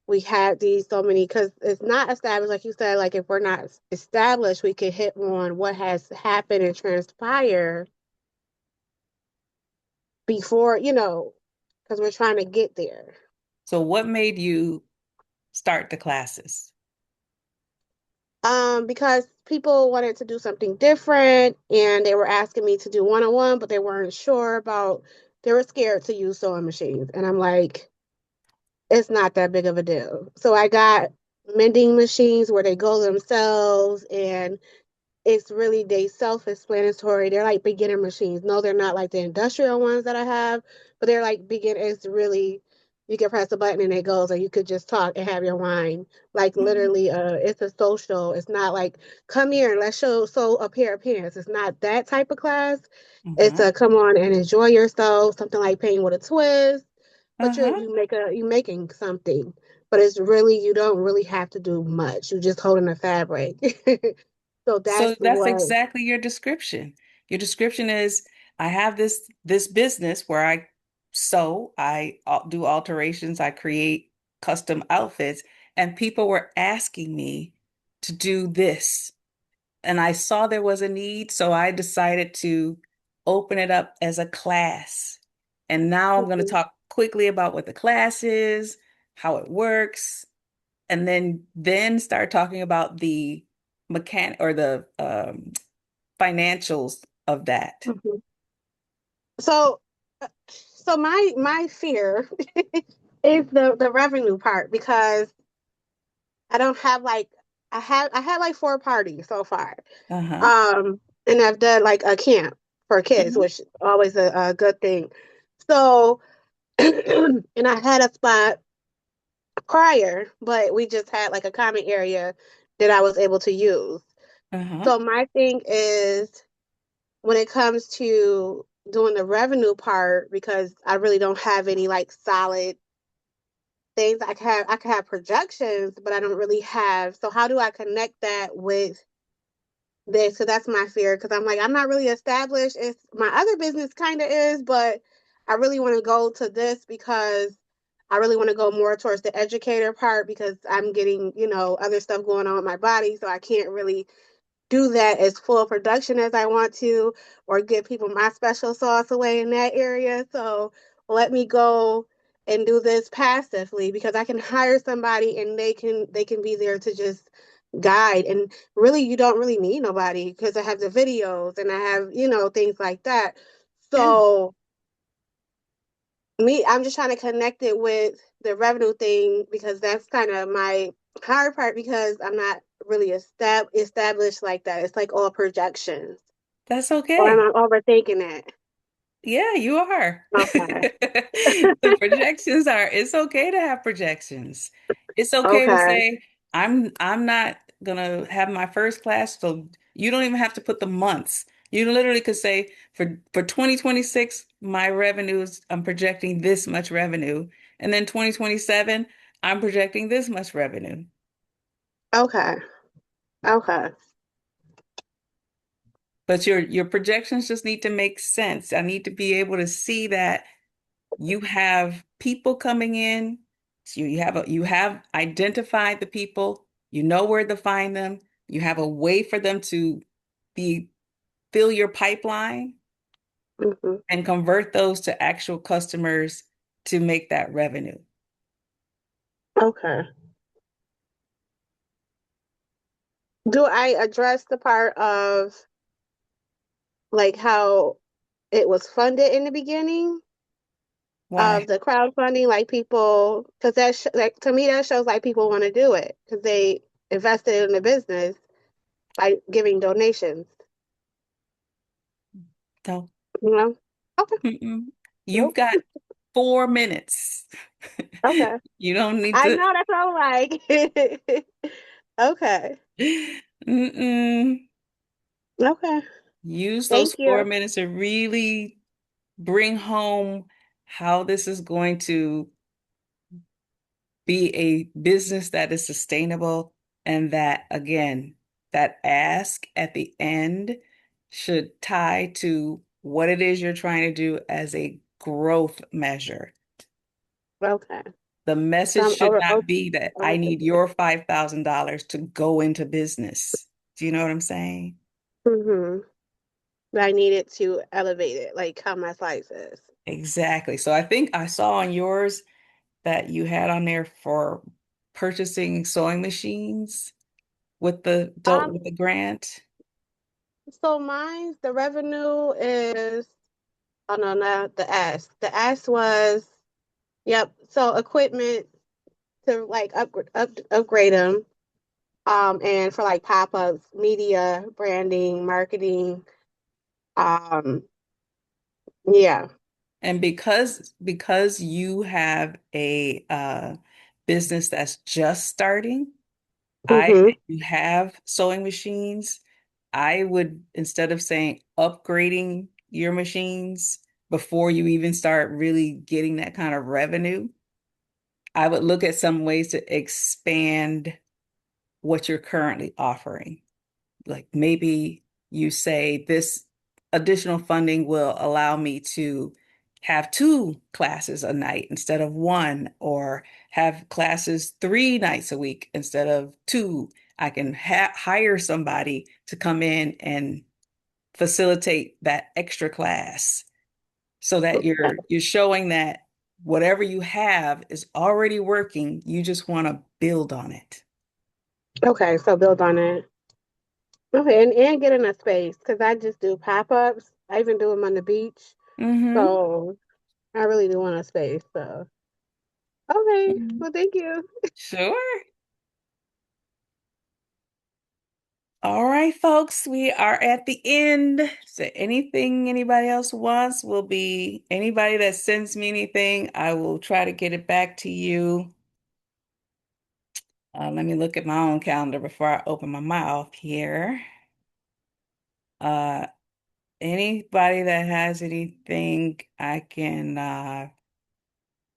we had these so many, because it's not established, like you said, like if we're not established, we can hit on what has happened and transpired before, because we're trying to get there. So what made you start the classes? Because people wanted to do something different and they were asking me to do one-on-one, but they weren't sure about, they were scared to use sewing machines. And I'm like, it's not that big of a deal. So I got mending machines where they go themselves, and it's really they self-explanatory. They're like beginner machines. No, they're not like the industrial ones that I have, but they're like beginner. It's really, you can press a button and it goes, or you could just talk and have your wine. Like literally, it's a social. It's not like come here and let's sew a pair of pants. It's not that type of class. It's Mm-hmm. a come on and enjoy yourself. Something like painting with a twist, but Uh-huh. you making something. But it's really, you don't really have to do much. You just holding a fabric. So So that's that's what. exactly your description. Your description is I have this business where I sew, do alterations, I create custom outfits, and people were asking me to do this. And I saw there was a need, so I decided to open it up as a class. And now I'm going to Mhm. talk quickly about what the class is, how it works, and then start talking about the mechanic or the financials of that. Mhm. So, so my fear is the revenue part, because I don't have like, I had like 4 parties so far, Uh-huh. um, and I've done like a camp for kids, Hmm. which is always a good thing. So, and I had a spot prior, but we just had like a common area that I was able to use. Uh-huh. So my thing is, when it comes to doing the revenue part, because I really don't have any like solid things. I can have projections, but I don't really have. So how do I connect that with this? So that's my fear, because I'm like, I'm not really established. It's my other business kind of is, but I really want to go to this because I really want to go more towards the educator part, because I'm getting, other stuff going on with my body. So I can't really do that as full production as I want to, or give people my special sauce away in that area. So let me go and do this passively, because I can hire somebody and they can be there to just guide. And really, you don't really need nobody, because I have the videos and I have, things like that. Yeah. So I'm just trying to connect it with the revenue thing, because that's kind of my hard part, because I'm not really established like that. It's like all projections. That's Or am okay. I overthinking it? Yeah, you are. Okay. The projections are, it's okay to have projections. It's okay to Okay. say, I'm not gonna have my first class, so you don't even have to put the months. You literally could say for 2026, my revenues, I'm projecting this much revenue. And then 2027, I'm projecting this much revenue. Okay. Okay. But your projections just need to make sense. I need to be able to see that you have people coming in. So you have identified the people, you know where to find them, you have a way for them to be fill your pipeline Hmm. and convert those to actual customers to make that revenue. Okay. Do I address the part of like how it was funded in the beginning Why? of the crowdfunding? Like people, because like to me that shows like people want to do it because they invested in the business by giving donations. So, You know? Okay. mm-mm. You've Nope. got 4 minutes. Okay. You don't need I to. know that's what I'm like. Okay. Mm-mm. Okay. Use those Thank 4 minutes to really bring home how this is going to be a business that is sustainable, and that, again, that ask at the end should tie to what it is you're trying to do as a growth measure. Okay. The message So should not be that I need overthinking. your $5,000 to go into business. Do you know what I'm saying? Mm-hmm. But I needed to elevate it, like cut my slices. Exactly. So I think I saw on yours that you had on there for purchasing sewing machines with Um, with the grant. so mine's the revenue is oh no, not the ask. The ask was yep. So equipment to like upgrade them. And for like pop-ups, media, branding, marketing. Um, yeah. And because you have a business that's just starting, Mm-hmm. you have sewing machines, I would, instead of saying upgrading your machines before you even start really getting that kind of revenue, I would look at some ways to expand what you're currently offering. Like maybe you say this additional funding will allow me to have 2 classes a night instead of 1, or have classes 3 nights a week instead of 2. I can hire somebody to come in and facilitate that extra class, so that you're showing that whatever you have is already working. You just want to build on it. Okay, so build on it. Okay, and get in a space because I just do pop-ups. I even do them on the beach. Mm-hmm. So I really do want a space. So okay, well, thank you. Sure. All right, folks, we are at the end. So anything anybody else wants will be, anybody that sends me anything, I will try to get it back to you. Let me look at my own calendar before I open my mouth here. Uh, Anybody that has anything, I can,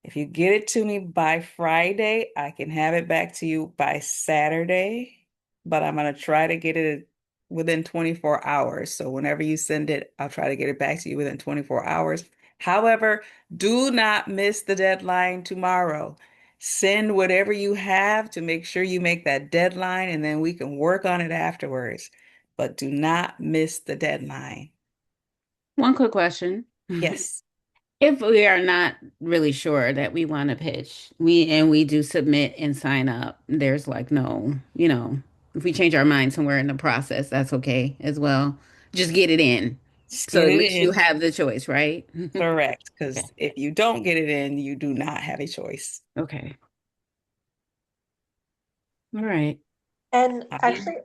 if you get it to me by Friday, I can have it back to you by Saturday, but I'm going to try to get it within 24 hours. So whenever you send it, I'll try to get it back to you within 24 hours. However, do not miss the deadline tomorrow. Send whatever you have to make sure you make that deadline, and then we can work on it afterwards. But do not miss the deadline. One quick question. Yes. If we are not really sure that we want to pitch, we do submit and sign up, there's like no, if we change our mind somewhere in the process, that's okay as well. Just get it in. Just So get at it least you in. have the choice, right? Correct. Okay. Because if you don't get it in, you do not have a choice. Okay. All right. And actually,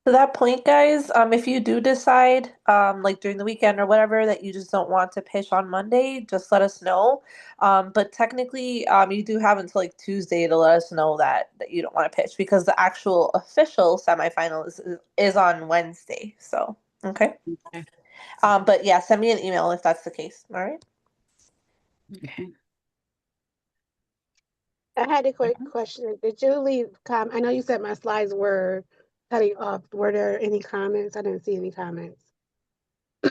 to that point, guys, if you do decide, like during the weekend or whatever, that you just don't want to pitch on Monday, just let us know. But technically, you do have until like Tuesday to let us know that you don't want to pitch, because the actual official semifinal is on Wednesday. So, okay. Okay. But yeah, send me an email if that's the case. All right. Okay. I had a quick question. Did you leave I know you said my slides were cutting off. Were there any comments? I didn't see any comments.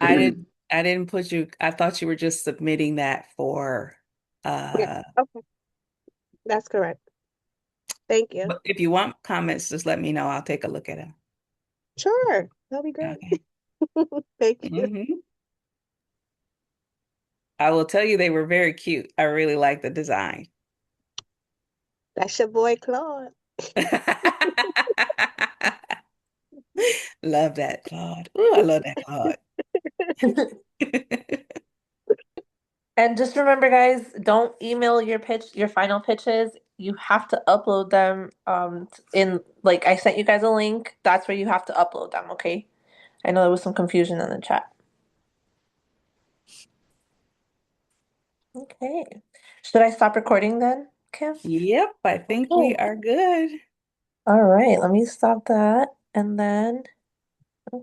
I didn't put you, I thought you were just submitting that for Yeah. Okay. That's correct. Thank you. but if you want comments, just let me know. I'll take a look at them. Sure. That'll be great. Okay. Thank you. I will tell you, they were very cute. I really like the design. That's your boy Claude. Love that, Claude. Ooh, I love that, Claude. And just remember, guys, don't email your final pitches. You have to upload them in, like, I sent you guys a link. That's where you have to upload them, okay? I know there was some confusion in the chat. Okay. Should I stop recording then? Kim? Yep, I think we Okay. are good. All right, let me stop that. And then